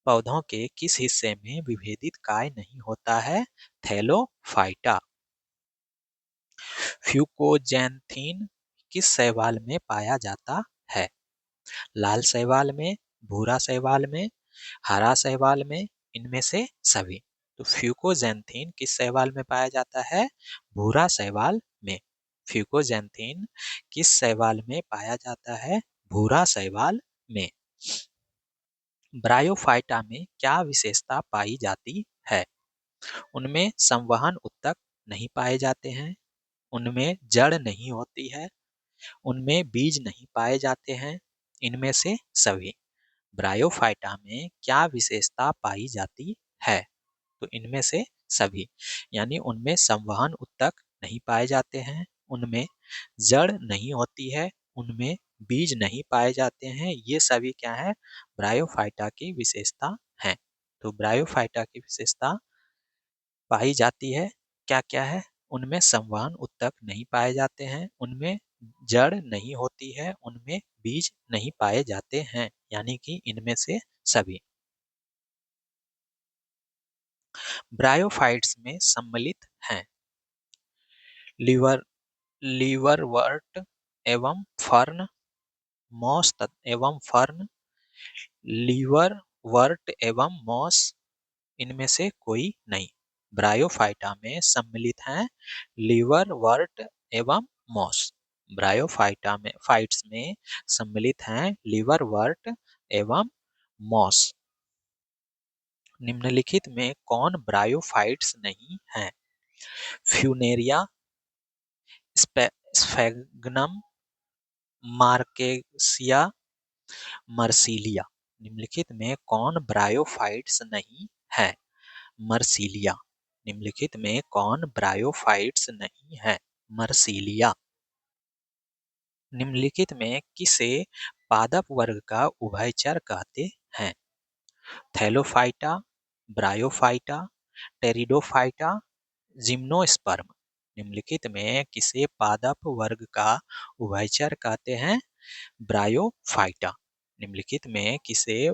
पौधों के किस हिस्से में विभेदित काय नहीं होता है? थैलोफाइटा। फ्यूकोजैंथीन किस शैवाल में पाया जाता है? लाल शैवाल में, भूरा शैवाल में, हरा शैवाल में, इनमें से सभी। तो फ्यूकोजैंथीन किस शैवाल में पाया जाता है? भूरा शैवाल में। फ्यूकोजैंथीन किस शैवाल में पाया जाता है? भूरा शैवाल में। ब्रायोफाइटा में क्या विशेषता पाई जाती है? उनमें संवहन ऊतक नहीं पाए जाते हैं, उनमें जड़ नहीं होती है, उनमें बीज नहीं पाए जाते हैं, इनमें से सभी। ब्रायोफाइटा में क्या विशेषता पाई जाती है? तो इनमें से सभी, यानी उनमें संवहन ऊतक नहीं पाए जाते हैं, उनमें जड़ नहीं होती है, उनमें बीज नहीं पाए जाते हैं, ये सभी क्या है? ब्रायोफाइटा की विशेषता है। तो ब्रायोफाइटा की विशेषता पाई जाती है, क्या क्या है? उनमें संवहन ऊतक नहीं पाए जाते हैं, उनमें जड़ नहीं होती है, उनमें बीज नहीं पाए जाते हैं, यानी कि इनमें से सभी। ब्रायोफाइट्स में सम्मिलित हैं लीवर लीवरवर्ट एवं फर्न, मॉस एवं फर्न, लीवरवर्ट एवं मॉस, इनमें से कोई नहीं। ब्रायोफाइटा में सम्मिलित हैं लीवरवर्ट एवं मॉस। ब्रायोफाइटा में फाइट्स में सम्मिलित हैं लीवरवर्ट एवं मॉस। निम्नलिखित में कौन ब्रायोफाइट्स नहीं है? फ्यूनेरिया, स्फेग्नम, मार्केसिया, मर्सिलिया। निम्नलिखित में कौन ब्रायोफाइट्स नहीं है? मर्सिलिया। निम्नलिखित में कौन ब्रायोफाइट्स नहीं है? मर्सिलिया। निम्नलिखित में किसे पादप वर्ग का उभयचर कहते हैं? Thallophyta, bryophyta, pteridophyta, gymnosperm. निम्नलिखित में किसे पादप वर्ग का उभयचर कहते हैं? ब्रायोफाइटा। निम्नलिखित में किसे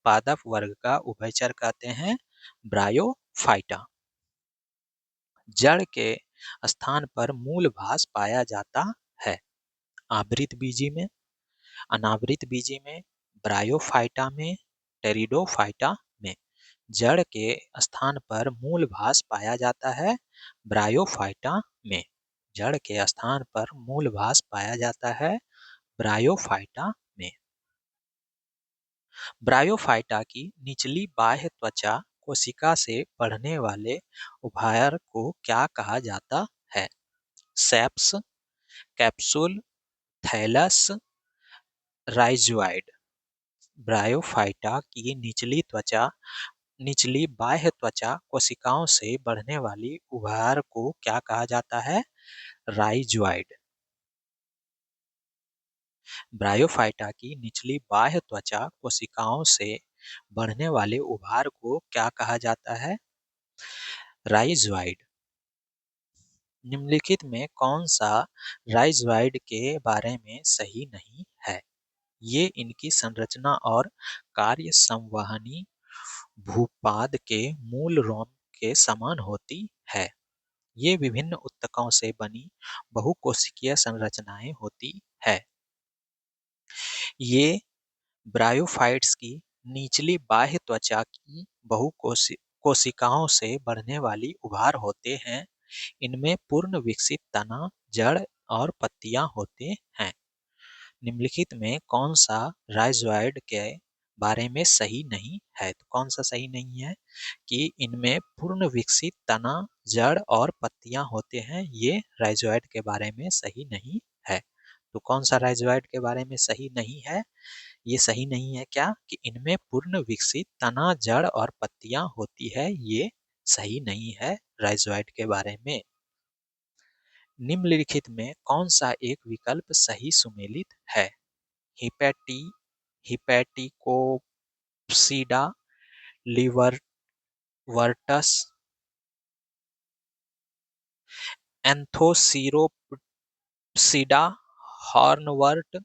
पादप वर्ग का उभयचर कहते हैं? ब्रायोफाइटा। जड़ के स्थान पर मूल भास पाया जाता है आवृत बीजी में, अनावृत बीजी में, ब्रायोफाइटा में, टेरिडोफाइटा में। जड़ के स्थान पर मूल भास पाया जाता है ब्रायोफाइटा में। जड़ के स्थान पर मूल भास पाया जाता है ब्रायोफाइटा में। ब्रायोफाइटा की निचली बाह्य त्वचा कोशिका से बढ़ने वाले उभायर को क्या कहा जाता है? सेप्स, कैप्सूल, थैलस, राइजोइड। ब्रायोफाइटा की निचली बाह्य त्वचा कोशिकाओं से बढ़ने वाली उभार को क्या कहा जाता है? राइजोइड। ब्रायोफाइटा की निचली बाह्य त्वचा कोशिकाओं से बढ़ने वाले उभार को क्या कहा जाता है? राइजोइड। निम्नलिखित में कौन सा राइजोइड के बारे में सही नहीं है? ये इनकी संरचना और कार्य संवहनी भूपाद के मूल रोम के समान होती है। ये विभिन्न ऊतकों से बनी बहुकोशिकीय संरचनाएं होती है। ये ब्रायोफाइट्स की निचली बाह्य त्वचा की कोशिकाओं से बढ़ने वाली उभार होते हैं। इनमें पूर्ण विकसित तना, जड़ और पत्तियां होते हैं। निम्नलिखित में कौन सा राइजोइड के बारे में सही नहीं है? तो कौन सा सही नहीं है कि इनमें पूर्ण विकसित तना, जड़ और पत्तियां होते हैं? ये राइजोइड के बारे में सही नहीं है। तो कौन सा राइजोइड के बारे में सही नहीं है? ये सही नहीं है क्या कि इनमें पूर्ण विकसित तना, जड़ और पत्तियां होती है? ये सही नहीं है राइजोइड के बारे में। निम्नलिखित में कौन सा एक विकल्प सही सुमेलित है? हिपैटी हिपैटिकोप्सिडा, लिवरवर्टस, एंथोसीरोप्सिडा, हॉर्नवर्ट,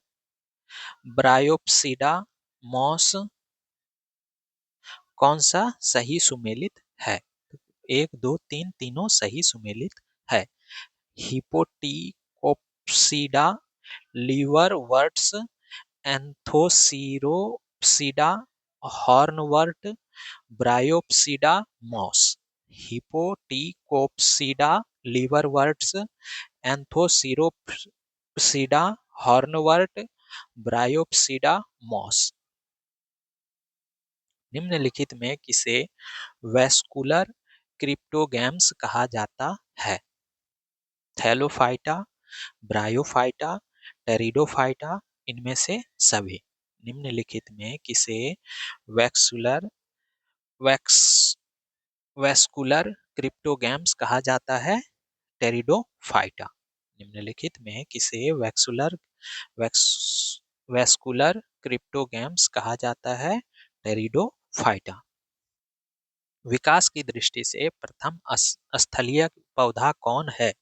ब्रायोप्सिडा, मॉस। कौन सा सही सुमेलित है? एक, दो, तीन, तीनों सही सुमेलित है। Hepaticopsida, liverworts, Anthocerotopsida, hornwort, Bryopsida, moss. Hepaticopsida, liverworts, Anthocerotopsida, hornwort, Bryopsida, moss. निम्नलिखित में किसे वैस्कुलर क्रिप्टोगैम्स कहा जाता है? थैलोफाइटा, ब्रायोफाइटा, टेरिडोफाइटा, इनमें से सभी। निम्नलिखित में किसे वैक्सुलर वैक्स वैस्कुलर क्रिप्टोगैम्स कहा जाता है? टेरिडोफाइटा। निम्नलिखित में किसे वैक्स वैस्कुलर क्रिप्टोगैम्स कहा जाता है? टेरिडोफाइटा। विकास की दृष्टि से प्रथम स्थलीय पौधा कौन है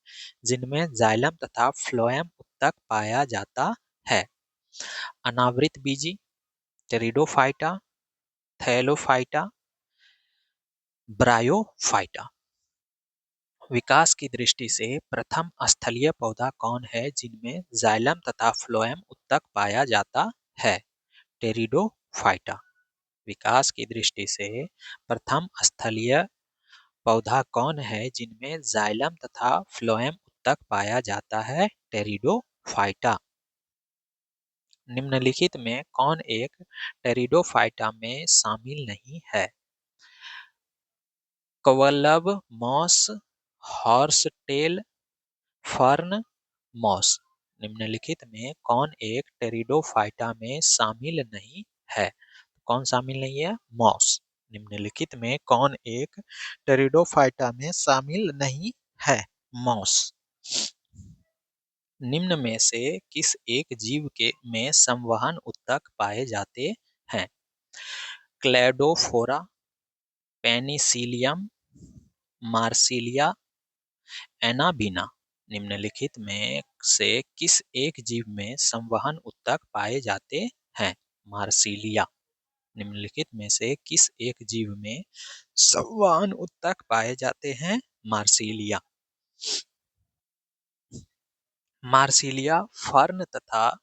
जिनमें जाइलम तथा फ्लोएम उत्तक पाया जाता है? अनावृत बीजी, टेरिडोफाइटा, थैलोफाइटा, ब्रायोफाइटा। विकास की दृष्टि से प्रथम स्थलीय पौधा कौन है जिनमें जाइलम तथा फ्लोएम उत्तक पाया जाता है? टेरिडोफाइटा। विकास की दृष्टि से प्रथम स्थलीय पौधा कौन है जिनमें जाइलम तथा फ्लोएम उत्तक पाया जाता है? टेरिडोफाइटा। निम्नलिखित में कौन एक टेरिडोफाइटा में शामिल नहीं है? क्वलब मॉस, हॉर्सटेल फर्न, मॉस। निम्नलिखित में कौन एक टेरिडोफाइटा में शामिल नहीं है? कौन शामिल नहीं है? मॉस। निम्नलिखित में कौन एक टेरिडोफाइटा में शामिल नहीं है? मॉस। निम्न में से किस एक जीव के में संवहन उत्तक पाए जाते हैं? Cladophora, Penicillium, Marsilea, anabaena. निम्नलिखित में से किस एक जीव में संवहन उत्तक पाए जाते हैं? मार्सिलिया। निम्नलिखित में से किस एक जीव में संवहन उत्तक पाए जाते हैं? मार्सिलिया। मार्सिलिया फर्न तथा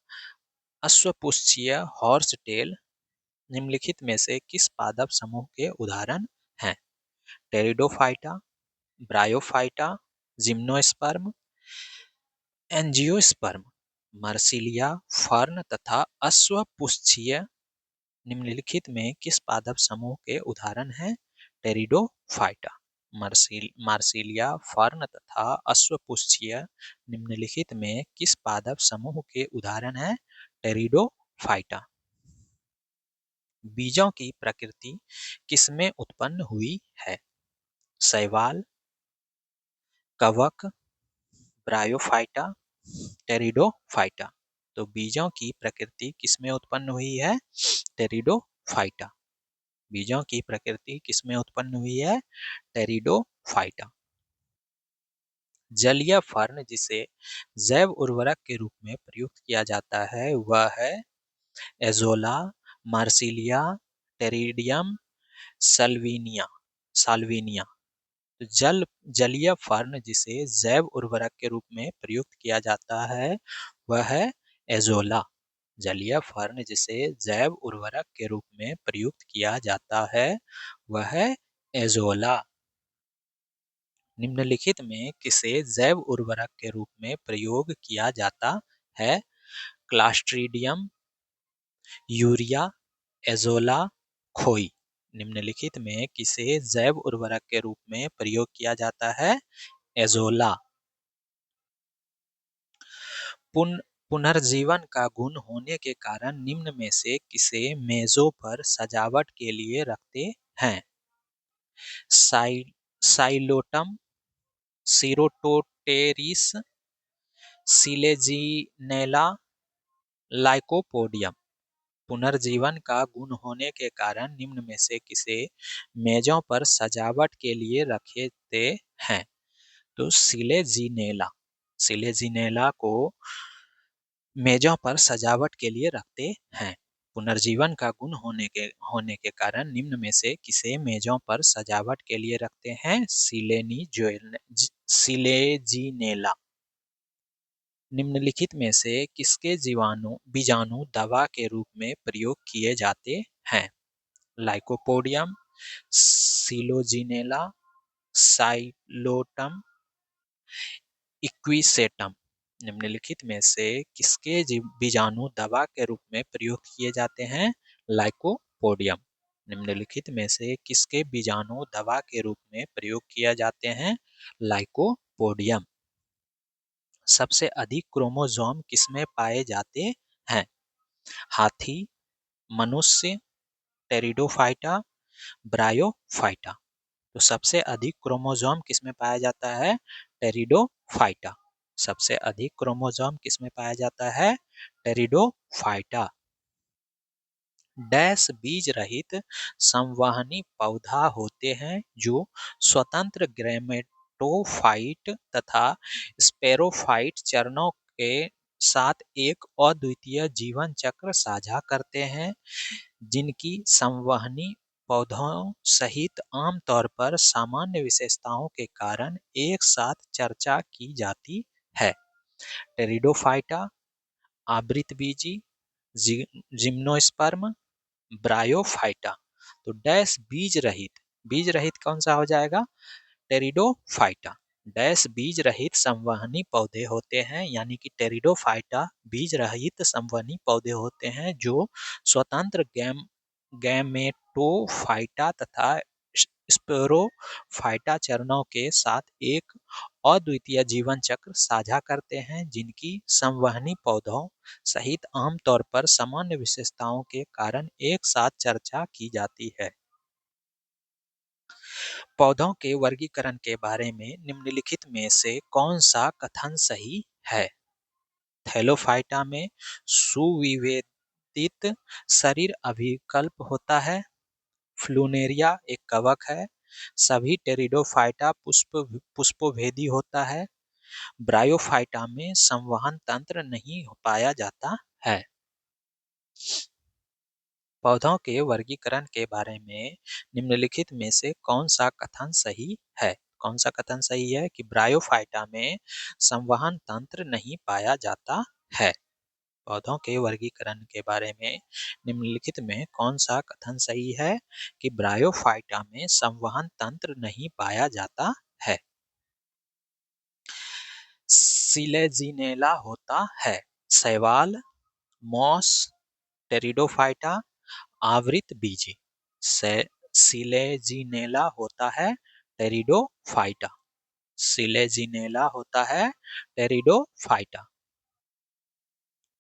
अश्वपुच्छीय हॉर्सटेल निम्नलिखित में से किस पादप समूह के उदाहरण हैं? Pteridophyta, bryophyta, gymnosperm, angiosperm. Marsilea fern तथा अश्वपुच्छीय निम्नलिखित में किस पादप समूह के उदाहरण हैं? टेरिडोफाइटा। मार्सिलिया फर्न तथा अश्वपुच्छीय निम्नलिखित में किस पादप समूह के उदाहरण हैं? टेरिडोफाइटा। बीजों की प्रकृति किसमें उत्पन्न हुई है? शैवाल, कवक, ब्रायोफाइटा, टेरिडोफाइटा। तो बीजों की प्रकृति किसमें उत्पन्न हुई है? टेरिडोफाइटा। बीजों की प्रकृति किसमें उत्पन्न हुई है? टेरिडोफाइटा। जलीय फर्न जिसे जैव उर्वरक के रूप में प्रयुक्त किया जाता है वह है एजोला, मार्सिलिया, टेरिडियम, साल्विनिया। तो जलीय फर्न जिसे जैव उर्वरक के रूप में प्रयुक्त किया जाता है वह है एजोला। जलीय फर्न जिसे जैव उर्वरक के रूप में प्रयुक्त किया जाता है वह है एजोला। निम्नलिखित में किसे जैव उर्वरक के रूप में प्रयोग किया जाता है? क्लास्ट्रीडियम, यूरिया, एजोला, खोई। निम्नलिखित में किसे जैव उर्वरक के रूप में प्रयोग किया जाता है? एजोला। पुनर्जीवन का गुण होने के कारण निम्न में से किसे मेजों पर सजावट के लिए रखते हैं? Psilotum, Ceratopteris, Selaginella, Lycopodium. पुनर्जीवन का गुण होने के कारण निम्न में से किसे मेजों पर सजावट के लिए रखते हैं? तो सिलेजिनेला को मेजों पर सजावट के लिए रखते हैं। पुनर्जीवन का गुण होने के कारण निम्न में से किसे मेजों पर सजावट के लिए रखते हैं? सिलेजिनेला। निम्नलिखित में से किसके बीजाणु दवा के रूप में प्रयोग किए जाते हैं? Lycopodium, Selaginella, Psilotum, Equisetum. निम्नलिखित में से किसके बीजाणु दवा के रूप में प्रयोग किए जाते हैं? लाइकोपोडियम। निम्नलिखित में से किसके बीजाणु दवा के रूप में प्रयोग किए जाते हैं? लाइकोपोडियम। सबसे अधिक क्रोमोसोम किसमें पाए जाते हैं? हाथी, मनुष्य, टेरिडोफाइटा, ब्रायोफाइटा। तो सबसे अधिक क्रोमोसोम किसमें पाया जाता है? टेरिडोफाइटा। सबसे अधिक क्रोमोसोम किसमें पाया जाता है? टेरिडोफाइटा। डैश बीज रहित संवहनी पौधा होते हैं जो स्वतंत्र ग्रैमेटोफाइट तथा स्पेरोफाइट चरणों के साथ एक अद्वितीय जीवन चक्र साझा करते हैं, जिनकी संवहनी पौधों सहित आमतौर पर सामान्य विशेषताओं के कारण एक साथ चर्चा की जाती है। टेरिडोफाइटा, आवृतबीजी, जिम्नोस्पर्म, ब्रायोफाइटा। तो डैश बीज रहित कौन सा हो जाएगा? टेरिडोफाइटा। डैश बीज रहित संवहनी पौधे होते हैं, यानी कि टेरिडोफाइटा बीज रहित संवहनी पौधे होते हैं जो स्वतंत्र गैमेटोफाइटा तथा स्पोरोफाइटा चरणों के साथ एक अद्वितीय जीवन चक्र साझा करते हैं, जिनकी संवहनी पौधों सहित आमतौर पर सामान्य विशेषताओं के कारण एक साथ चर्चा की जाती है। पौधों के वर्गीकरण के बारे में निम्नलिखित में से कौन सा कथन सही है? थैलोफाइटा में सुविभेदित शरीर अभिकल्प होता है। फ्लूनेरिया एक कवक है। सभी टेरिडोफाइटा पुष्पोभेदी होता है। ब्रायोफाइटा में संवहन तंत्र नहीं पाया जाता है। पौधों के वर्गीकरण के बारे में निम्नलिखित में से कौन सा कथन सही है? कौन सा कथन सही है कि ब्रायोफाइटा में संवहन तंत्र नहीं पाया जाता है? पौधों के वर्गीकरण के बारे में निम्नलिखित में कौन सा कथन सही है कि ब्रायोफाइटा में संवहन तंत्र नहीं पाया जाता है? सिलेजिनेला होता है। शैवाल, मॉस, टेरिडोफाइटा, आवृतबीजी। सिलेजिनेला होता है टेरिडोफाइटा। सिलेजिनेला होता है टेरिडोफाइटा।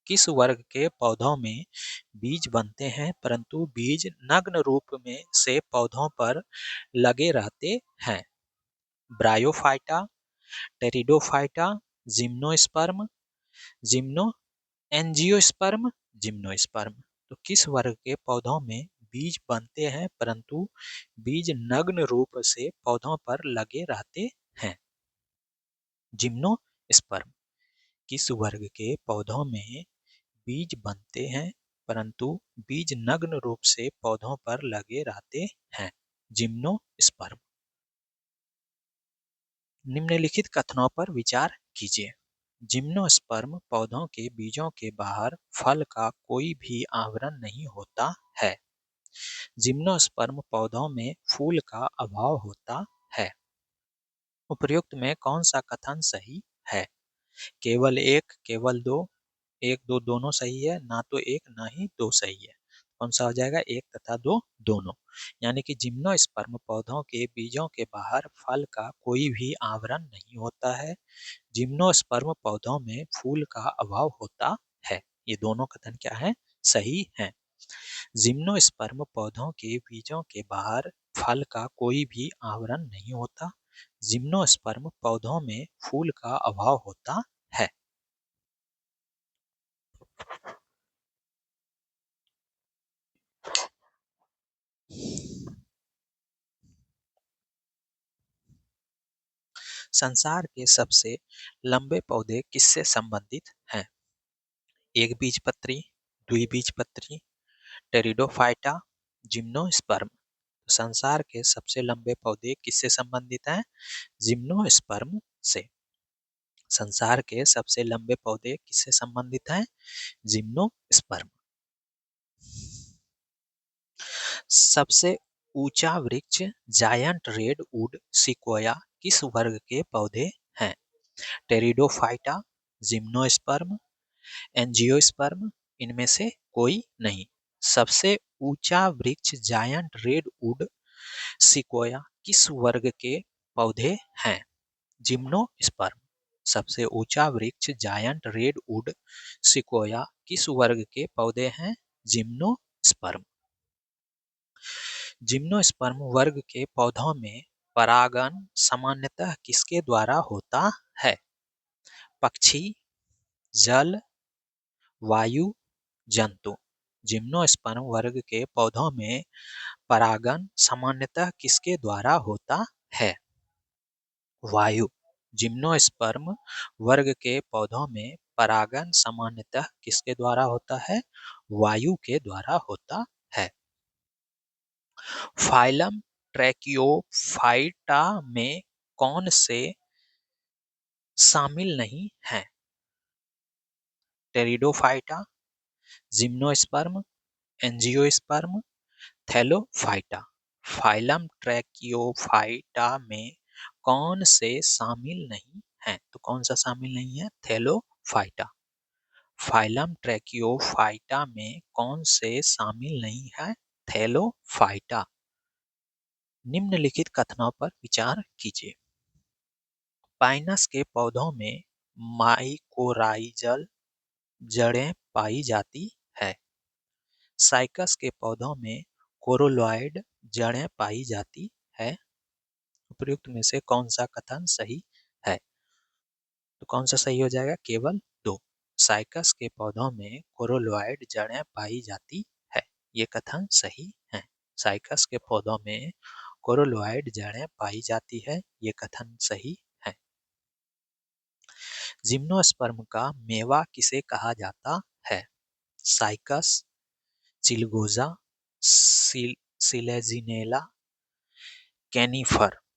किस वर्ग के पौधों में बीज बनते हैं परंतु बीज नग्न रूप में से पौधों पर लगे रहते हैं? Bryophyta, pteridophyta, gymnosperm, gymno angiosperm, gymnosperm. तो किस वर्ग के पौधों में बीज बनते हैं परंतु बीज नग्न रूप से पौधों पर लगे रहते हैं? जिम्नोस्पर्म। किस वर्ग के पौधों में बीज बनते हैं परंतु बीज नग्न रूप से पौधों पर लगे रहते हैं? जिम्नोस्पर्म। निम्नलिखित कथनों पर विचार कीजिए। जिम्नोस्पर्म पौधों के बीजों के बाहर फल का कोई भी आवरण नहीं होता है। जिम्नोस्पर्म पौधों में फूल का अभाव होता है। उपर्युक्त में कौन सा कथन सही है? केवल एक, केवल दो, एक दो दोनों सही है, ना तो एक ना ही दो सही है। कौन सा हो जाएगा? एक तथा दो दोनों। यानी कि जिम्नोस्पर्म पौधों के बीजों के बाहर फल का कोई भी आवरण नहीं होता है। जिम्नोस्पर्म पौधों में फूल का अभाव होता है। ये दोनों कथन क्या है? सही है। जिम्नोस्पर्म पौधों के बीजों के बाहर फल का कोई भी आवरण नहीं होता। जिम्नोस्पर्म पौधों में फूल का अभाव होता है। संसार के सबसे लंबे पौधे किससे संबंधित हैं? एक बीजपत्री, द्विबीजपत्री, टेरिडोफाइटा, जिम्नोस्पर्म। संसार के सबसे लंबे पौधे किससे संबंधित हैं? जिम्नोस्पर्म से। संसार के सबसे लंबे पौधे किससे संबंधित हैं? जिम्नोस्पर्म। सबसे ऊंचा वृक्ष जायंट रेडवुड सिक्वोया किस वर्ग के पौधे हैं? Pteridophyta, gymnosperm, angiosperm. इनमें से कोई नहीं। सबसे ऊंचा वृक्ष जायंट रेडवुड सिक्वोया किस वर्ग के पौधे हैं? जिम्नोस्पर्म। सबसे ऊंचा वृक्ष जायंट रेडवुड सिकोया किस वर्ग के पौधे हैं? जिम्नोस्पर्म। जिम्नोस्पर्म वर्ग के पौधों में परागण सामान्यतः किसके द्वारा होता है? पक्षी, जल, वायु, जंतु। जिम्नोस्पर्म वर्ग के पौधों में परागण सामान्यतः किसके द्वारा होता है? वायु। जिम्नोस्पर्म वर्ग के पौधों में परागण सामान्यतः किसके द्वारा होता है? वायु के द्वारा होता है। फाइलम ट्रैकियोफाइटा में कौन से शामिल नहीं है? Pteridophyta, gymnosperm, angiosperm, Thallophyta. Phylum Tracheophyta में कौन से शामिल नहीं है? तो कौन सा शामिल नहीं है? थैलोफाइटा। फाइलम ट्रैकियोफाइटा में कौन से शामिल नहीं है? थैलोफाइटा। निम्नलिखित कथनों पर विचार कीजिए। पाइनस के पौधों में माइकोराइजल जड़ें पाई जाती है। साइकस के पौधों में कोरोलॉइड जड़ें पाई जाती है। उपयुक्त में से कौन सा कथन सही है? तो कौन सा सही हो जाएगा? केवल दो। साइकस के पौधों में कोरोलॉइड जड़ें पाई जाती है, ये कथन सही है। साइकस के पौधों में कोरोलॉइड जड़ें पाई जाती है, ये कथन सही है। जिम्नोस्पर्म का मेवा किसे कहा जाता है? साइकस, चिलगोजा, सिलेजिनेला,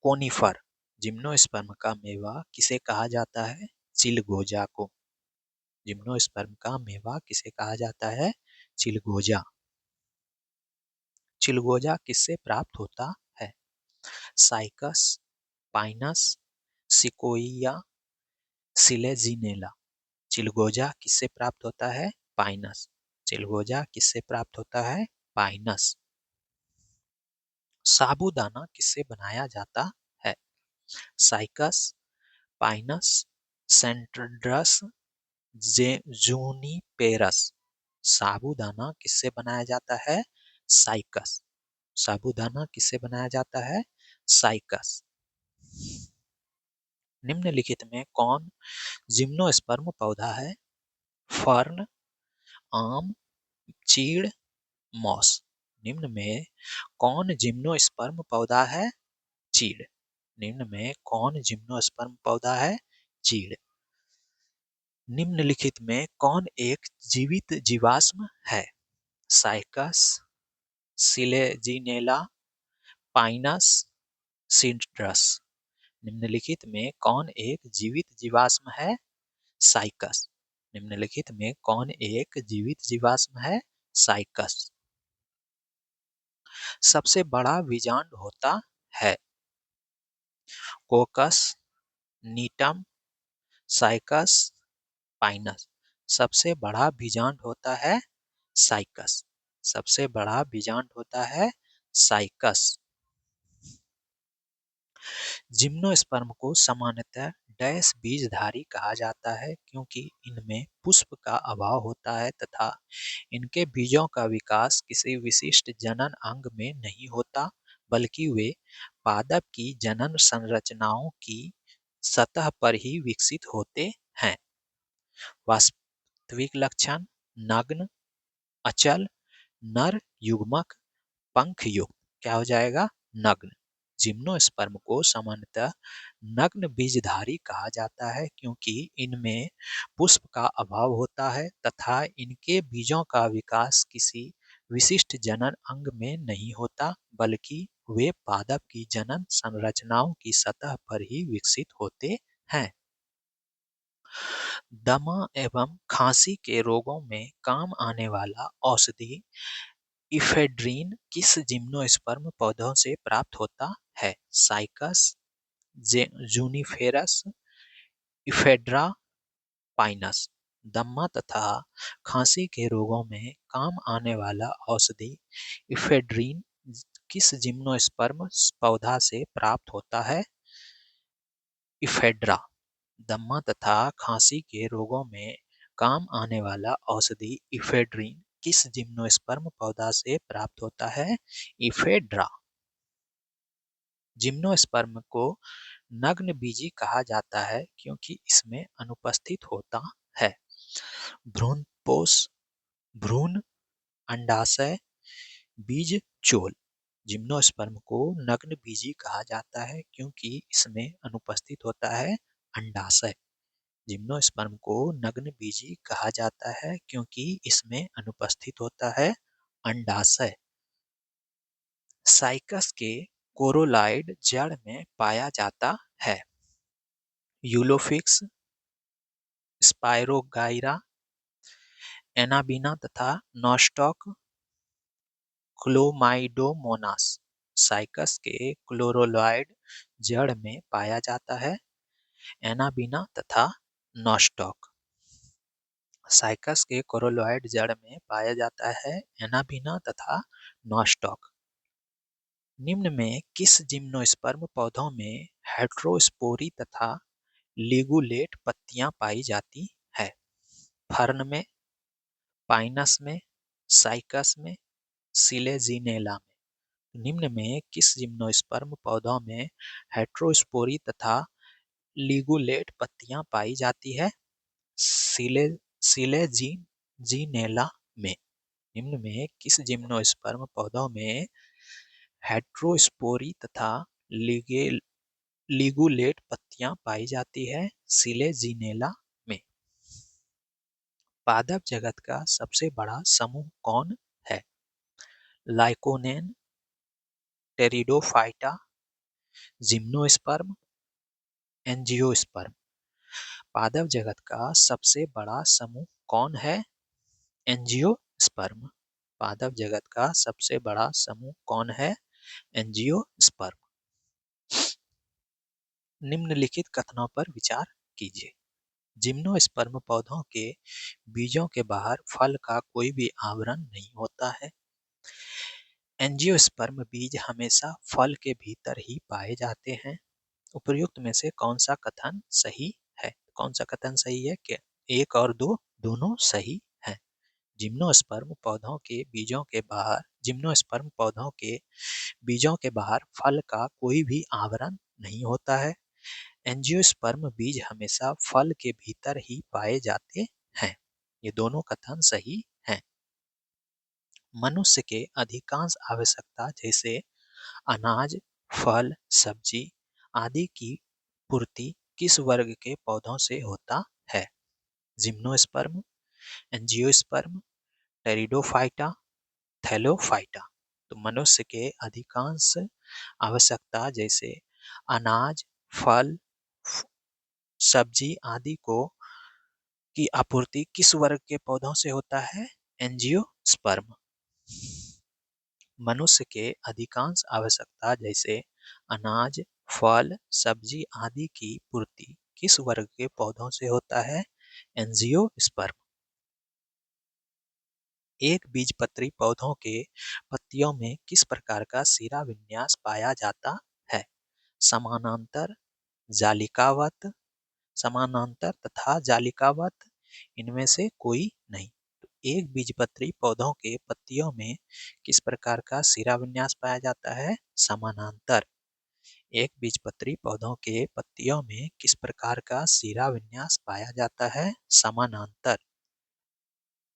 कोनिफर। जिम्नोस्पर्म का मेवा किसे कहा जाता है? चिलगोजा को। जिम्नोस्पर्म का मेवा किसे कहा जाता है? चिलगोजा। चिलगोजा किससे प्राप्त होता है? Cycas, Pinus, Sequoia, Selaginella. चिलगोजा किससे प्राप्त होता है? पाइनस। चिलगोजा किससे प्राप्त होता है? पाइनस। साबूदाना किससे बनाया जाता है? Cycas, Pinus, सेंट्रड्रस, जूनिपेरस। साबूदाना किससे बनाया जाता है? साइकस। साबूदाना किससे बनाया जाता है? साइकस। निम्नलिखित में कौन जिम्नोस्पर्म पौधा है? फर्न, आम, चीड़, मॉस। निम्न में कौन जिम्नोस्पर्म पौधा है? चीड़। निम्न में कौन जिम्नोस्पर्म पौधा है? चीड़। निम्नलिखित में कौन एक जीवित जीवाश्म है? Cycas, Selaginella, Pinus, citrus. निम्नलिखित में कौन एक जीवित जीवाश्म है? साइकस। निम्नलिखित में कौन एक जीवित जीवाश्म है? साइकस। सबसे बड़ा बीजांड होता है? कोकस, नीटम, साइकस, पाइनस। सबसे बड़ा बीजांड होता है साइकस। सबसे बड़ा बीजांड होता है साइकस। जिम्नोस्पर्म को सामान्यतः डैश बीजधारी कहा जाता है क्योंकि इनमें पुष्प का अभाव होता है तथा इनके बीजों का विकास किसी विशिष्ट जनन अंग में नहीं होता, बल्कि वे पादप की जनन संरचनाओं की सतह पर ही विकसित होते हैं। वास्तविक लक्षण: नग्न, अचल, नर युग्मक, पंख युक्त। क्या हो जाएगा? नग्न। जिम्नोस्पर्म को सामान्यतः नग्न बीजधारी कहा जाता है क्योंकि इनमें पुष्प का अभाव होता है तथा इनके बीजों का विकास किसी विशिष्ट जनन अंग में नहीं होता, बल्कि वे पादप की जनन संरचनाओं की सतह पर ही विकसित होते हैं। दमा एवं खांसी के रोगों में काम आने वाला औषधि इफेड्रीन किस जिम्नोस्पर्म पौधों से प्राप्त होता है? Cycas, Juniperus, Ephedra, Pinus. दमा तथा खांसी के रोगों में काम आने वाला औषधि इफेड्रीन किस जिम्नोस्पर्म पौधा से प्राप्त होता है? इफेड्रा। दमा तथा खांसी के रोगों में काम आने वाला औषधि इफेड्रिन किस जिम्नोस्पर्म पौधा से प्राप्त होता है? इफेड्रा। जिम्नोस्पर्म को नग्न बीजी कहा जाता है क्योंकि इसमें अनुपस्थित होता है भ्रूणपोष, भ्रूण, अंडाशय, बीज चोल। जिम्नोस्पर्म को नग्न बीजी कहा जाता है क्योंकि इसमें अनुपस्थित होता है अंडाशय। जिम्नोस्पर्म को नग्न बीजी कहा जाता है क्योंकि इसमें अनुपस्थित होता है अंडाशय। साइकस के कोरोलाइड जड़ में पाया जाता है यूलोफिक्स, स्पाइरोगाइरा, एनाबीना तथा नॉस्टॉक क्लोमाइडोमोनास। साइकस के क्लोरोलॉइड जड़ में पाया जाता है एनाबीना तथा नॉस्टॉक। साइकस के कोरोलॉइड जड़ में पाया जाता है एनाबीना तथा नॉस्टॉक। निम्न में किस जिम्नोस्पर्म पौधों में हेट्रोस्पोरी तथा लिगुलेट पत्तियां पाई जाती है? फर्न में, पाइनस में, साइकस में, सिलेजिनेला में। निम्न में किस जिम्नोस्पर्म पौधों में हेट्रोस्पोरी तथा लिगुलेट पत्तियां पाई जाती है? सिलेजिनेला में। निम्न में किस जिम्नोस्पर्म पौधों में हेट्रोस्पोरी तथा लिगुलेट पत्तियां पाई जाती है? सिलेजिनेला में। पादप जगत का सबसे बड़ा समूह कौन है? लाइकोनेन, टेरिडोफाइटा, जिम्नोस्पर्म, एंजियोस्पर्म। पादप जगत का सबसे बड़ा समूह कौन है? एंजियोस्पर्म। पादप जगत का सबसे बड़ा समूह कौन है? एंजियोस्पर्म। निम्नलिखित कथनों पर विचार कीजिए। जिम्नोस्पर्म पौधों के बीजों के बाहर फल का कोई भी आवरण नहीं होता है। एंजियोस्पर्म बीज हमेशा फल के भीतर ही पाए जाते हैं। उपर्युक्त में से कौन सा कथन सही है? कौन सा कथन सही है? कि 1 और 2 दोनों सही है। जिम्नोस्पर्म पौधों के बीजों के बाहर फल का कोई भी आवरण नहीं होता है। एंजियोस्पर्म बीज हमेशा फल के भीतर ही पाए जाते हैं। ये दोनों कथन सही हैं। मनुष्य के अधिकांश आवश्यकता जैसे अनाज, फल, सब्जी आदि की पूर्ति किस वर्ग के पौधों से होता है? Gymnosperm, angiosperm, pteridophyta, Thallophyta. तो मनुष्य के अधिकांश आवश्यकता जैसे अनाज, फल, सब्जी आदि को की आपूर्ति किस वर्ग के पौधों से होता है? एंजियोस्पर्म। मनुष्य के अधिकांश आवश्यकता जैसे अनाज, फल, सब्जी आदि की पूर्ति किस वर्ग के पौधों से होता है? एंजियोस्पर्म। एक बीजपत्री पौधों के पत्तियों में किस प्रकार का शिरा विन्यास पाया जाता है? समानांतर, जालिकावत, समानांतर तथा जालिकावत। इनमें से कोई नहीं। तो एक बीजपत्री पौधों के पत्तियों में किस प्रकार का शिरा विन्यास पाया जाता है? समानांतर। एक बीजपत्री पौधों के पत्तियों में किस प्रकार का शिरा विन्यास पाया जाता है? समानांतर।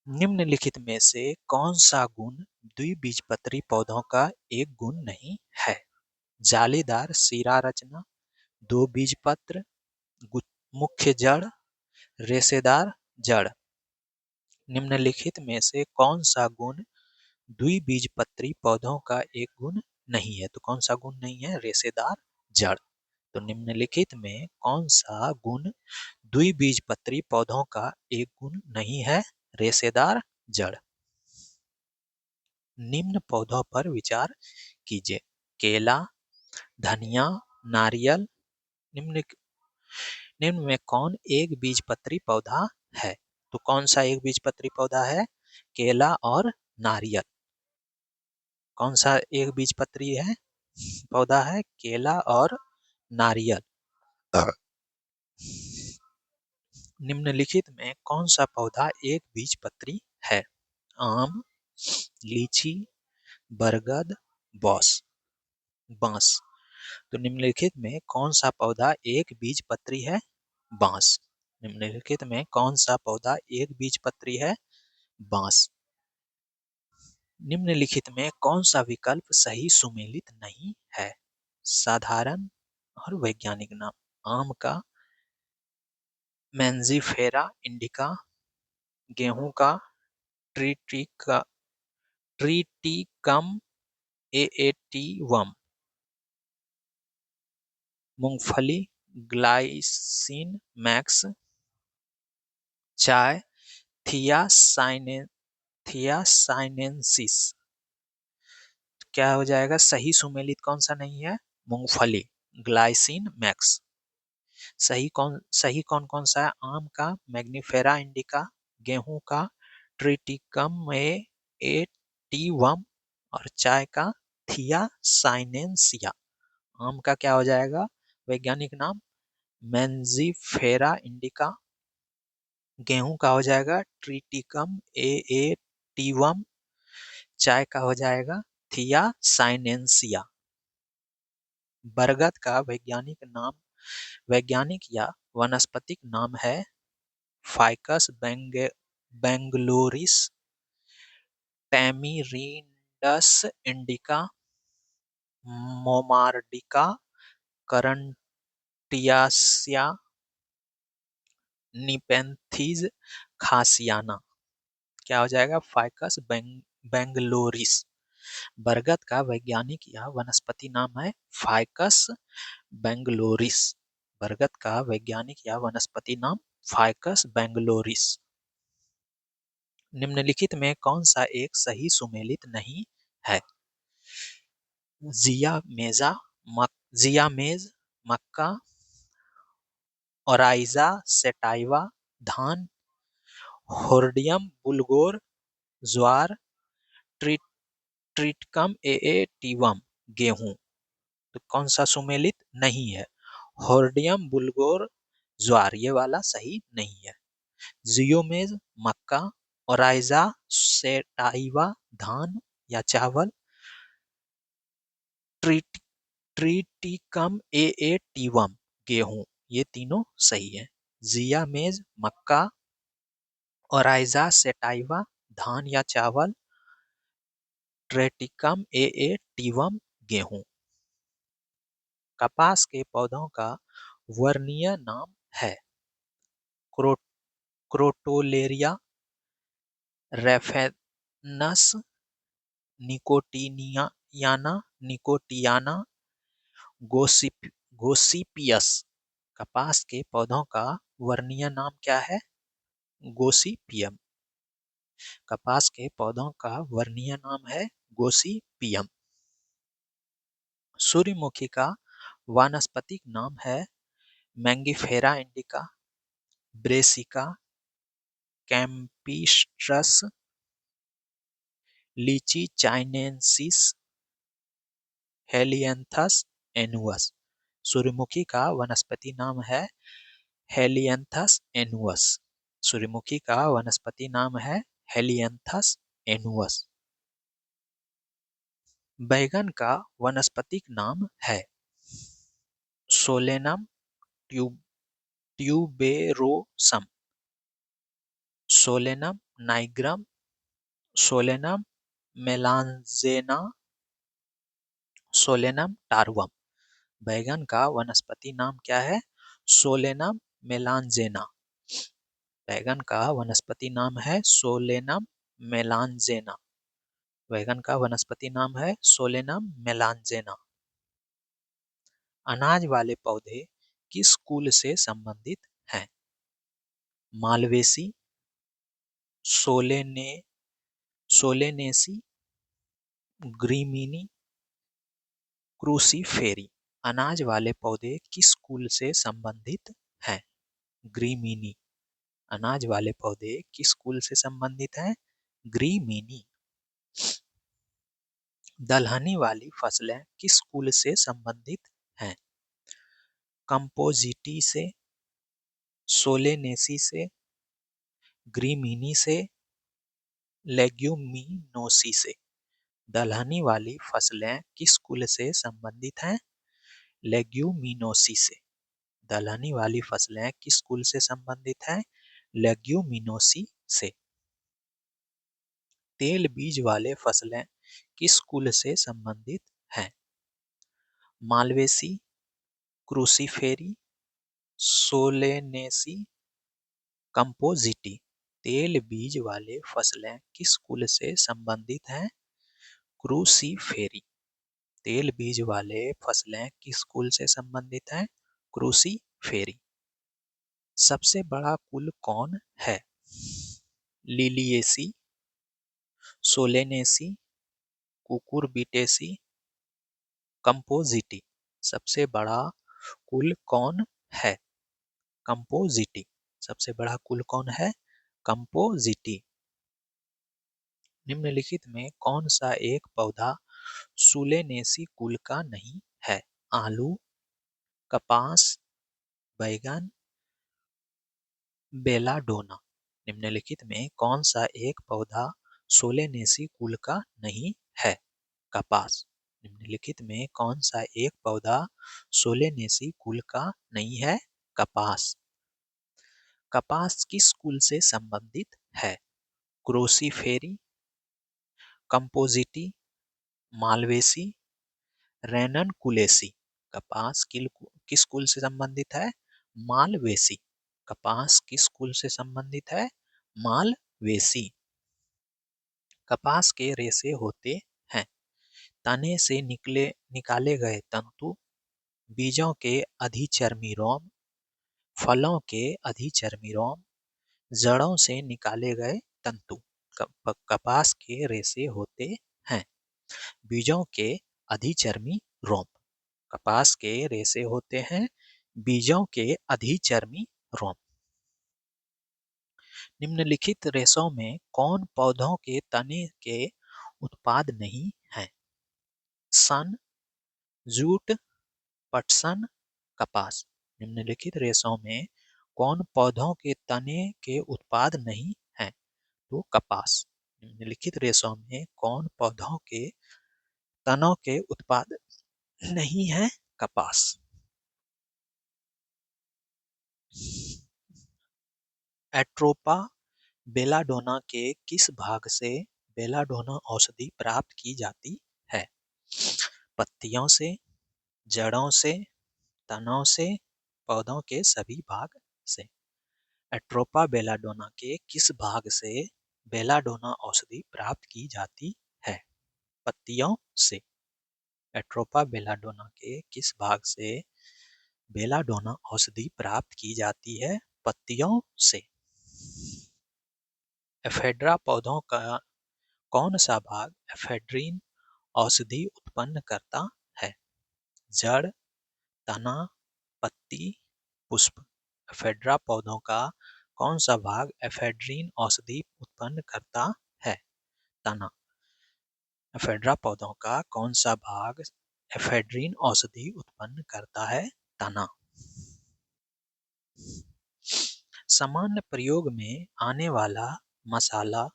निम्नलिखित में से कौन सा गुण द्विबीजपत्री पौधों का एक गुण नहीं है? जालीदार शिरा रचना, दो बीजपत्र, मुख्य जड़, रेशेदार जड़। निम्नलिखित में से कौन सा गुण द्विबीजपत्री पौधों का एक गुण नहीं है? तो कौन सा गुण नहीं है? रेशेदार जड़। तो निम्नलिखित में कौन सा गुण द्विबीजपत्री पौधों का एक गुण नहीं है? रेशेदार जड़। निम्न पौधों पर विचार कीजिए। केला, धनिया, नारियल। निम्न में कौन एक बीजपत्री पौधा है? तो कौन सा एक बीजपत्री पौधा है? केला और नारियल। कौन सा एक बीजपत्री है पौधा है? केला और नारियल। निम्नलिखित में कौन सा पौधा एक बीजपत्री है? आम, लीची, बरगद, बांस। तो निम्नलिखित में कौन सा पौधा एक बीजपत्री है? बांस। निम्नलिखित में कौन सा पौधा एक बीजपत्री है? बांस। निम्नलिखित में कौन सा विकल्प सही सुमेलित नहीं है? साधारण और वैज्ञानिक नाम। आम का मैंजीफेरा इंडिका, गेहूं का ट्रिटिका ट्रिटिकम एएटीवम, मूंगफली ग्लाइसिन मैक्स, चाय थियासाइनेंसिस। क्या हो जाएगा? सही सुमेलित कौन सा नहीं है? मूंगफली ग्लाइसिन मैक्स। सही कौन कौन सा है? आम का मैग्निफेरा इंडिका, गेहूं का ट्रिटिकम एएटीवम और चाय का थियासाइनेंसिया। आम का क्या हो जाएगा वैज्ञानिक नाम? Mangifera indica. गेहूं का हो जाएगा ट्रिटिकम एएटीवम। चाय का हो जाएगा थियासाइनेंसिया। बरगद का वैज्ञानिक या वनस्पतिक नाम है फाइकस बेंगलोरिस, टैमीरिंडस इंडिका, मोमार्डिका करंटियासिया, निपेंथीज खासियाना। क्या हो जाएगा? फाइकस बेंगलोरिस। बरगद का वैज्ञानिक या वनस्पति नाम है फाइकस बेंगलोरिस। बरगद का वैज्ञानिक या वनस्पति नाम फाइकस बेंगलोरिस। निम्नलिखित में कौन सा एक सही सुमेलित नहीं है? जियामेज मक्का, ओराइजा सेटाइवा धान, होर्डियम बुलगोर ज्वार, ट्रिटिकम एएटीवम गेहूं। तो कौन सा सुमेलित नहीं है? होर्डियम बुलगोर ज्वार, ये वाला सही नहीं है। जियोमेज मक्का, ओराइजा सेटाइवा धान या चावल, ट्रिटिकम एएटीवम गेहूं, ये तीनों सही है। जियामेज मक्का, ओराइजा सेटाइवा धान या चावल, ट्रिटिकम एएटीवम गेहूं। कपास के पौधों का वर्णीय नाम है क्रोटोलेरिया, रेफेनस, निकोटियाना, गोसिपियस। कपास के पौधों का वर्णीय नाम क्या है? गोसिपियम। कपास के पौधों का वर्णीय नाम है गोसिपियम। सूर्यमुखी का वानस्पतिक नाम है मैंगिफेरा इंडिका, ब्रेसिका, कैम्पिस्ट्रस, लीची चाइनेंसिस, हेलियंथस एनुअस। सूर्यमुखी का वनस्पति नाम है हेलियंथस एनुअस। सूर्यमुखी का वनस्पति नाम है हेलियंथस एनुअस। बैगन का वनस्पतिक नाम है Solanum tuberosum, Solanum nigrum, Solanum melongena, Solanum torvum. बैगन का वनस्पति नाम क्या है? Solanum melongena. बैगन का वनस्पति नाम है सोलेनम मेलान्जेना। बैगन का वनस्पति नाम है सोलेनम मेलान्जेना। अनाज वाले पौधे किस कुल से संबंधित हैं? मालवेसी, सोलेने सोलेनेसी, ग्रीमिनी, क्रूसीफेरी। अनाज वाले पौधे किस कुल से संबंधित हैं? ग्रीमिनी। अनाज वाले पौधे किस कुल से संबंधित हैं? ग्रीमिनी। दलहनी वाली फसलें किस कुल से संबंधित हैं? कंपोजिटी से, सोलेनेसी से, ग्रीमिनी से, लेग्यूमिनोसी से। दलहनी वाली फसलें किस कुल से संबंधित हैं? लेग्यूमिनोसी से। दलहनी वाली फसलें किस कुल से संबंधित हैं? लेग्यूमिनोसी से। तेल बीज वाले फसलें किस कुल से संबंधित हैं? मालवेसी, क्रूसीफेरी, सोलेनेसी, कंपोजिटी। तेल बीज वाले फसलें किस कुल से संबंधित हैं? क्रूसीफेरी। तेल बीज वाले फसलें किस कुल से संबंधित हैं? क्रूसीफेरी। सबसे बड़ा कुल कौन है? Liliaceae, Solanaceae, Cucurbitaceae, Compositae. सबसे बड़ा कुल कौन है? कंपोजिटी। सबसे बड़ा कुल कौन है? कंपोजिटी। निम्नलिखित में कौन सा एक पौधा सोलेनेसी कुल का नहीं है? आलू, कपास, बैगन, बेलाडोना। निम्नलिखित में कौन सा एक पौधा सोलेनेसी कुल का नहीं है? कपास। निम्नलिखित में कौन सा एक पौधा सोलेनेसी कुल का नहीं है? कपास। कपास किस कुल से संबंधित है? क्रोसीफेरी, कंपोजिटी, मालवेसी, रेननकुलेसी। कपास किस कुल से संबंधित है? मालवेसी। कपास किस कुल से संबंधित है? मालवेसी। कपास के रेशे होते हैं। तने से निकाले गए तंतु, बीजों के अधिचर्मी रोम, फलों के अधिचर्मी रोम, जड़ों से निकाले गए तंतु। कपास के रेशे होते हैं। बीजों के अधिचर्मी रोम। कपास के रेशे होते हैं। बीजों के अधिचर्मी रोम। निम्नलिखित रेशों में कौन पौधों के तने के उत्पाद नहीं है? सन, जूट, पटसन, कपास। निम्नलिखित रेशों में कौन पौधों के तने के उत्पाद नहीं है? तो कपास। निम्नलिखित रेशों में कौन पौधों के तनों के उत्पाद नहीं है? कपास। एट्रोपा बेलाडोना के किस भाग से बेलाडोना औषधि प्राप्त की जाती है? पत्तियों से, जड़ों से, तनों से, पौधों के सभी भाग से। एट्रोपा बेलाडोना के किस भाग से बेलाडोना औषधि प्राप्त की जाती है? पत्तियों से। एट्रोपा बेलाडोना के किस भाग से बेलाडोना औषधि प्राप्त की जाती है? पत्तियों से। एफेड्रा पौधों का कौन सा भाग एफेड्रीन औषधि उत्पन्न करता है? जड़, तना, पत्ती, पुष्प। एफेड्रा पौधों का कौन सा भाग एफेड्रीन औषधि उत्पन्न करता है? तना। एफेड्रा पौधों का कौन सा भाग एफेड्रीन औषधि उत्पन्न करता है? तना। सामान्य प्रयोग में आने वाला मसाला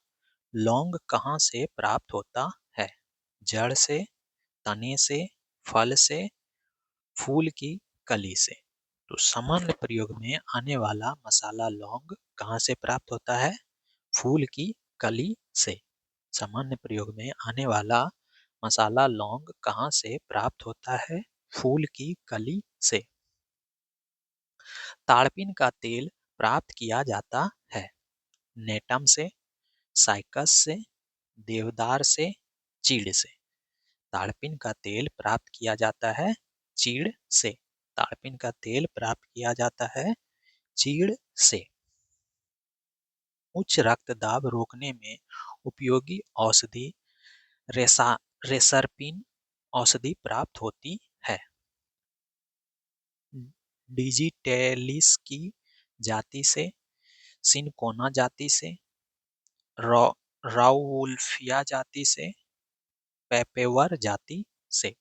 लौंग कहाँ से प्राप्त होता है? जड़ से, तने से, फल से, फूल की कली से। तो सामान्य प्रयोग में आने वाला मसाला लौंग कहाँ से प्राप्त होता है? फूल की कली से। सामान्य प्रयोग में आने वाला मसाला लौंग कहाँ से प्राप्त होता है? फूल की कली से। ताड़पीन का तेल प्राप्त किया जाता है नेटम से, साइकस से, देवदार से, चीड़ से। ताड़पीन का तेल प्राप्त किया जाता है चीड़ से। ताड़पीन का तेल प्राप्त किया जाता है चीड़ से। उच्च रक्तदाब रोकने में उपयोगी औषधि रेसरपिन औषधि प्राप्त होती है डिजिटेलिस की जाति से, सिनकोना जाति से, राउवुल्फिया जाति से, पेपेवर जाति से।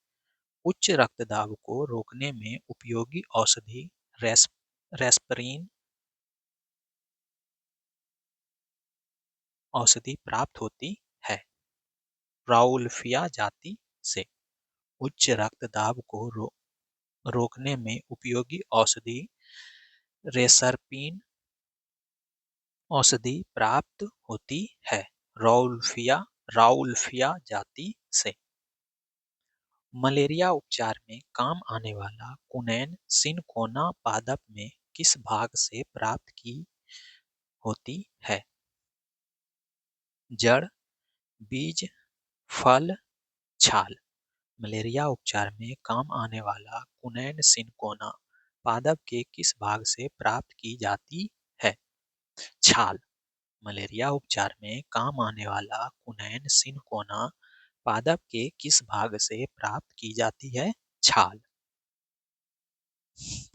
उच्च रक्तदाब को रोकने में उपयोगी औषधि रेस्परीन, औषधि प्राप्त होती है? राउल्फिया जाति से। उच्च रक्तदाब को रोकने में उपयोगी औषधि रेसरपीन औषधि प्राप्त होती है? राउल्फिया जाति से। मलेरिया उपचार में काम आने वाला कुनैन सिनकोना पादप में किस भाग से प्राप्त की होती है? जड़, बीज, फल, छाल। मलेरिया उपचार में काम आने वाला कुनैन सिनकोना पादप के किस भाग से प्राप्त की जाती है? छाल। मलेरिया उपचार में काम आने वाला कुनैन सिनकोना पादप के किस भाग से प्राप्त की जाती है? छाल।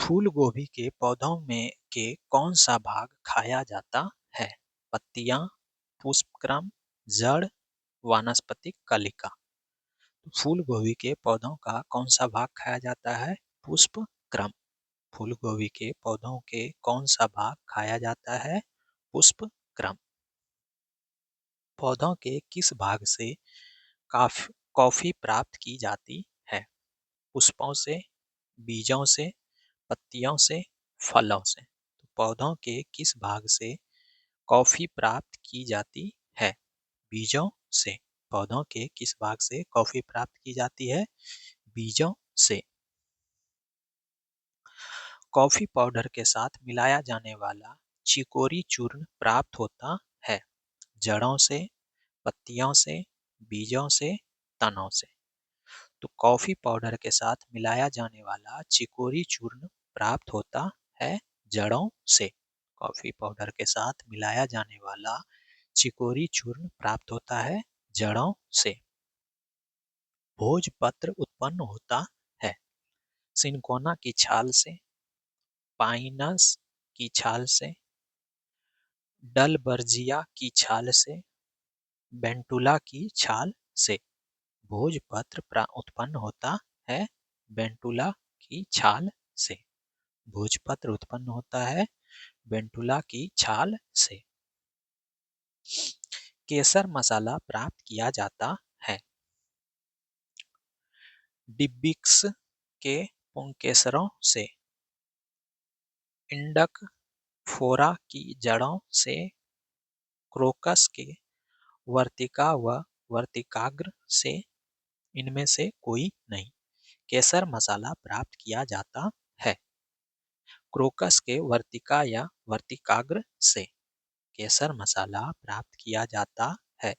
फूल गोभी के पौधों में के कौन सा भाग खाया जाता है? पत्तियां, पुष्पक्रम, जड़, वानस्पतिक कलिका। फूल गोभी के पौधों का कौन सा भाग खाया जाता है? पुष्पक्रम। फूल गोभी के पौधों के कौन सा भाग खाया जाता है? पुष्पक्रम। पौधों के किस भाग से कॉफी प्राप्त की जाती है? पुष्पों से, बीजों से, पत्तियों से, फलों से। तो पौधों के किस भाग से कॉफी प्राप्त की जाती है? बीजों से। पौधों के किस भाग से कॉफी प्राप्त की जाती है? बीजों से। कॉफी पाउडर के साथ मिलाया जाने वाला चिकोरी चूर्ण प्राप्त होता है? जड़ों से, पत्तियों से, बीजों से, तनों से। तो कॉफी पाउडर के साथ मिलाया जाने वाला चिकोरी चूर्ण प्राप्त होता है जड़ों से। कॉफी पाउडर के साथ मिलाया जाने वाला चिकोरी चूर्ण प्राप्त होता है जड़ों से। भोजपत्र उत्पन्न होता है सिनकोना की छाल से, पाइनस की छाल से, डलबर्जिया की छाल से, बेंटुला की छाल से। भोजपत्र उत्पन्न होता है बेंटुला की छाल से। भोजपत्र उत्पन्न होता है बेंटुला की छाल से। केसर मसाला प्राप्त किया जाता है डिब्बिक्स के पुंकेसरों से, इंडक फोरा की जड़ों से, क्रोकस के वर्तिका व वर्तिकाग्र से। इनमें से कोई नहीं। केसर मसाला प्राप्त किया जाता है क्रोकस के वर्तिका या वर्तिकाग्र से। केसर मसाला प्राप्त किया जाता है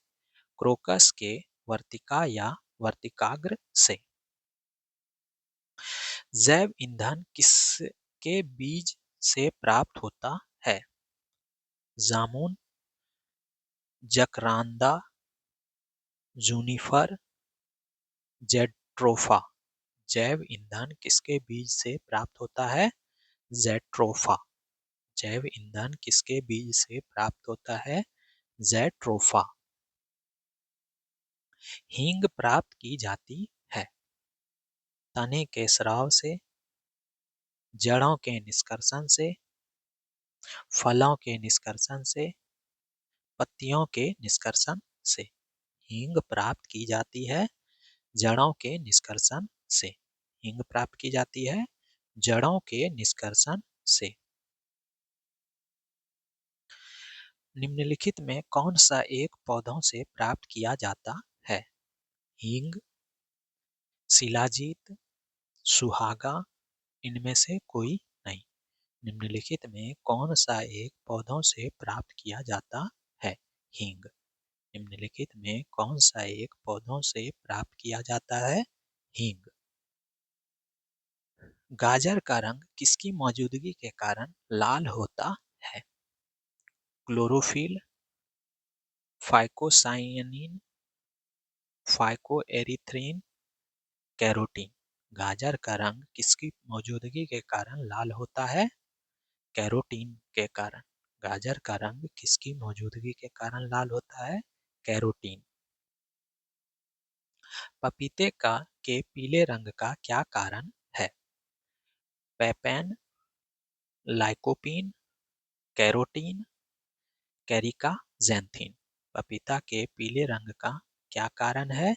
क्रोकस के वर्तिका या वर्तिकाग्र से। जैव ईंधन किसके बीज से प्राप्त होता है? जामुन, जकरांदा, जूनिफर, जेट्रोफा। जैव ईंधन किसके बीज से प्राप्त होता है? जेट्रोफा। जैव ईंधन किसके बीज से प्राप्त होता है? जेट्रोफा। हींग प्राप्त की जाती है तने के स्राव से, जड़ों के निष्कर्षण से, फलों के निष्कर्षण से, पत्तियों के निष्कर्षण से। हींग प्राप्त की जाती है जड़ों के निष्कर्षण से। हींग प्राप्त की जाती है जड़ों के निष्कर्षण से। निम्नलिखित में कौन सा एक पौधों से प्राप्त किया जाता है? हींग, शिलाजीत, सुहागा। इनमें से कोई नहीं। निम्नलिखित में कौन सा एक पौधों से प्राप्त किया जाता है? हींग। निम्नलिखित में कौन सा एक पौधों से प्राप्त किया जाता है? हींग। गाजर का रंग किसकी मौजूदगी के कारण लाल होता है? Chlorophyll, phycocyanin, phycoerythrin, carotene. गाजर का रंग किसकी मौजूदगी के कारण लाल होता है? कैरोटीन के कारण। गाजर का रंग किसकी मौजूदगी के कारण लाल होता है? कैरोटीन। पपीते का के पीले रंग का क्या कारण है? Papain, lycopene, carotene, caricaxanthin. पपीता के पीले रंग का क्या कारण है?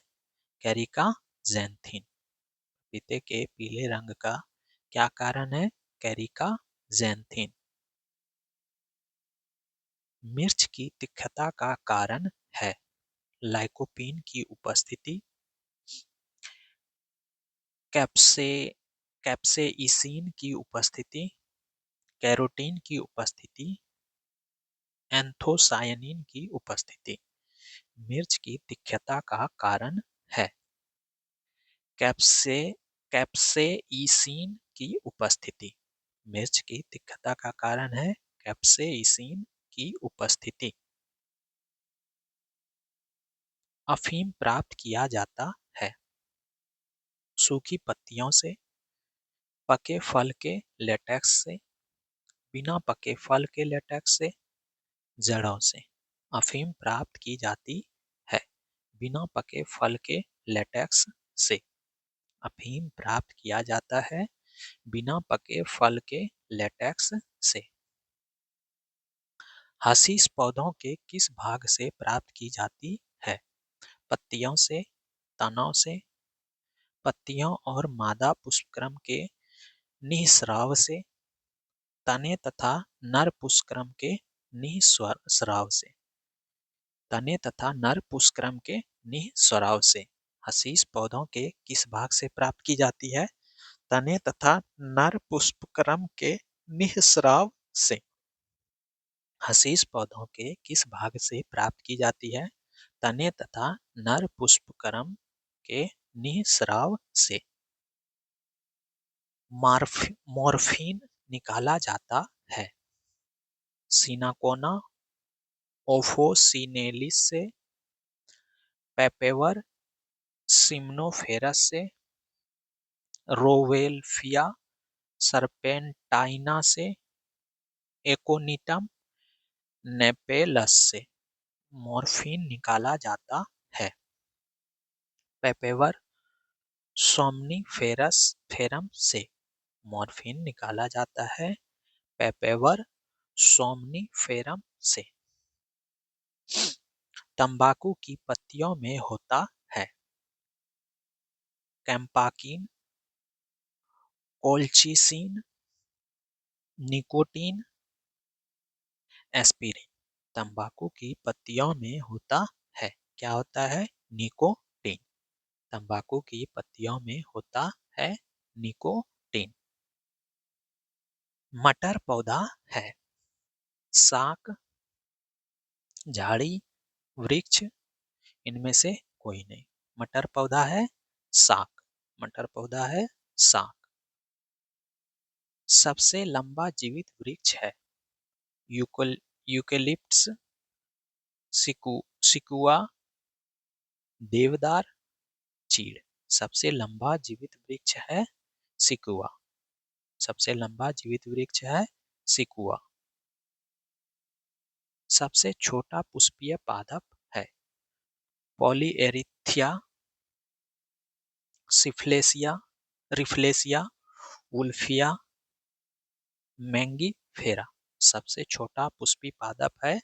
Caricaxanthin. पपीते के पीले रंग का क्या कारण है? Caricaxanthin. मिर्च की तीखता का कारण है? लाइकोपीन की उपस्थिति, कैप्से कैप्सेइसिन की उपस्थिति, कैरोटीन की उपस्थिति, एंथोसायनिन की उपस्थिति। मिर्च की तीक्ष्णता का कारण है कैप्से कैप्सेइसिन की उपस्थिति। मिर्च की तीक्ष्णता का कारण है कैप्सेइसिन की उपस्थिति। अफीम प्राप्त किया जाता है? सूखी पत्तियों से, पके फल के लेटेक्स से, बिना पके फल के लेटेक्स से, जड़ों से। अफीम प्राप्त की जाती है बिना पके फल के लेटेक्स से। अफीम प्राप्त किया जाता है बिना पके फल के लेटेक्स से। हशीश पौधों के किस भाग से प्राप्त की जाती है? पत्तियों से, तनों से, पत्तियों और मादा पुष्पक्रम के निःस्राव से, तने तथा नर पुष्पक्रम के निःस्राव से। तने तथा नर पुष्पक्रम के निःस्राव से। हशीश पौधों के किस भाग से प्राप्त की जाती है? तने तथा नर पुष्पक्रम के निःस्राव से। हशीश पौधों के किस भाग से प्राप्त की जाती है? तने तथा नर पुष्पक्रम के निःस्राव से। मॉर्फिन निकाला जाता है? सिनाकोना ओफोसिनेलिस से, पेपेवर सिम्नोफेरस से, रोवेल्फिया सर्पेंटाइना से, एकोनिटम नेपेलस से। मॉर्फिन निकाला जाता है पेपेवर सोम्निफेरस फेरम से। मॉर्फिन निकाला जाता है पेपेवर सोम्निफेरम से। तंबाकू की पत्तियों में होता है? कैम्पाकीन, कोल्चिसिन, निकोटीन, एस्पिरिन। तंबाकू की पत्तियों में होता है, क्या होता है? निकोटीन। तंबाकू की पत्तियों में होता है निकोटीन। मटर पौधा है? शाक, झाड़ी, वृक्ष, इनमें से कोई नहीं। मटर पौधा है शाक। मटर पौधा है शाक। सबसे लंबा जीवित वृक्ष है? यूकेलिप्टस, सिकुआ, देवदार, चीड़। सबसे लंबा जीवित वृक्ष है सिकुआ। सबसे लंबा जीवित वृक्ष है सिकुआ। सबसे छोटा पुष्पीय पादप है? पॉलीएरिथ्या, सिफ्लेसिया, रिफ्लेसिया, वुल्फिया, मैंगीफेरा। सबसे छोटा पुष्पी पादप है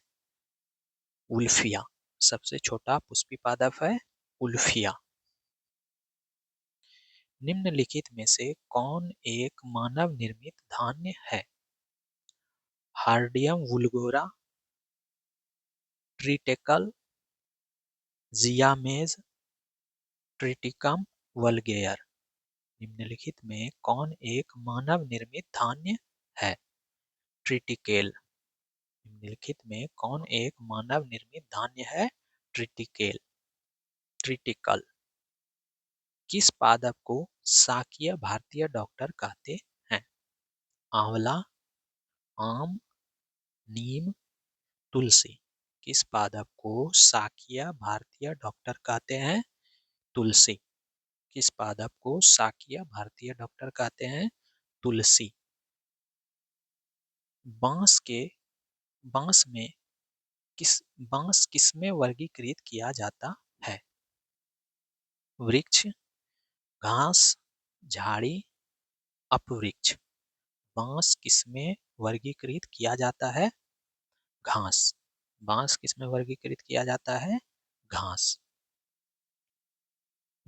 वुल्फिया। सबसे छोटा पुष्पी पादप है वुल्फिया। निम्नलिखित में से कौन एक मानव निर्मित धान्य है? हार्डियम वुल्गोरा, ट्रिटेकल, जियामेज, ट्रिटिकम वल्गेयर। निम्नलिखित में कौन एक मानव निर्मित धान्य है? ट्रिटिकेल। निम्नलिखित में कौन एक मानव निर्मित धान्य है? Triticale, triticale. किस पादप को शाकीय भारतीय डॉक्टर कहते हैं? आंवला, आम, नीम, तुलसी। किस पादप को शाकीय भारतीय डॉक्टर कहते हैं? तुलसी। किस पादप को शाकीय भारतीय डॉक्टर कहते हैं? तुलसी। बांस में बांस किसमें वर्गीकृत किया जाता है? वृक्ष, घास, झाड़ी, अपवृक्ष। बांस किसमें वर्गीकृत किया जाता है? घास। बांस किसमें वर्गीकृत किया जाता है? घास।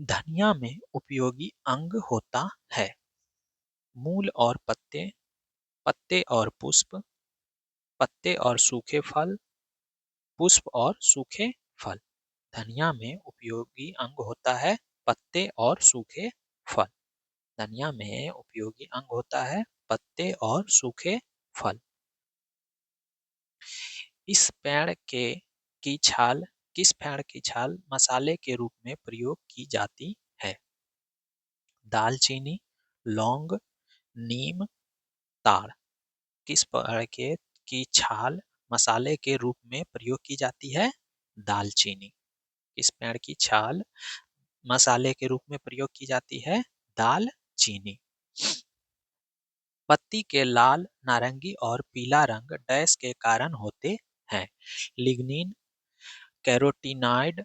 धनिया में उपयोगी अंग होता है? मूल और पत्ते, पत्ते और पुष्प, पत्ते और सूखे फल, पुष्प और सूखे फल। धनिया में उपयोगी अंग होता है पत्ते और सूखे फल। धनिया में उपयोगी अंग होता है पत्ते और सूखे फल। इस पेड़ के की छाल किस पेड़ की छाल मसाले के रूप में प्रयोग की जाती है? दालचीनी, लौंग, नीम, ताड़। किस पेड़ के की छाल मसाले के रूप में प्रयोग की जाती है? दालचीनी। किस पेड़ की छाल मसाले के रूप में प्रयोग की जाती है? दालचीनी। पत्ती के लाल, नारंगी और पीला रंग डैश के कारण होते हैं? Lignin, carotenoid,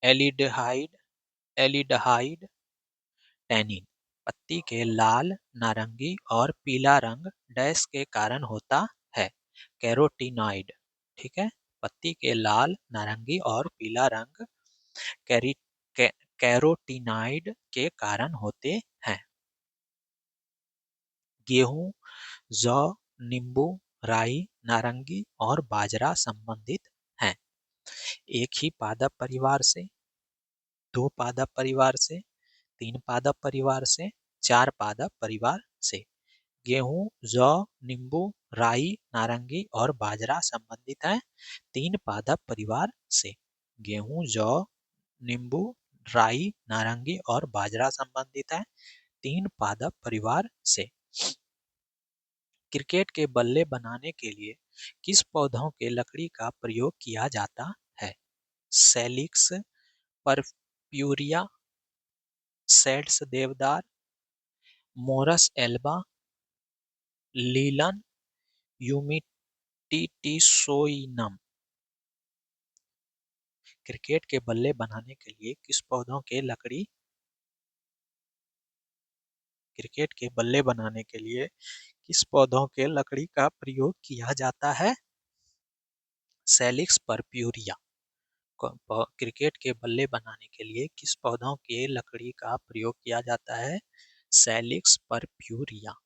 aldehyde, aldehyde, tannin. पत्ती के लाल, नारंगी और पीला रंग डैश के कारण होता है? कैरोटीनॉइड। ठीक है। पत्ती के लाल, नारंगी और पीला रंग कैरी कै, कैरोटीनॉइड के कारण होते हैं। गेहूं, जौ, नींबू, राई, नारंगी और बाजरा संबंधित हैं? एक ही पादप परिवार से, दो पादप परिवार से, तीन पादप परिवार से, चार पादप परिवार से। गेहूं, जौ, नींबू, राई, नारंगी और बाजरा संबंधित है तीन पादप परिवार से। गेहूं, जौ, नींबू, राई, नारंगी और बाजरा संबंधित है तीन पादप परिवार से। क्रिकेट के बल्ले बनाने के लिए किस पौधों के लकड़ी का प्रयोग किया जाता है? सैलिक्स, परप्यूरिया, सेड्स देवदार, मोरस एल्बा, लीलन, यूमिटिटिसोइनम। क्रिकेट के बल्ले बनाने के लिए किस पौधों के लकड़ी क्रिकेट के बल्ले बनाने के लिए किस पौधों के लकड़ी का प्रयोग किया जाता है? Salix purpurea. क्रिकेट के बल्ले बनाने के लिए किस पौधों के लकड़ी का प्रयोग किया जाता है? Salix purpurea.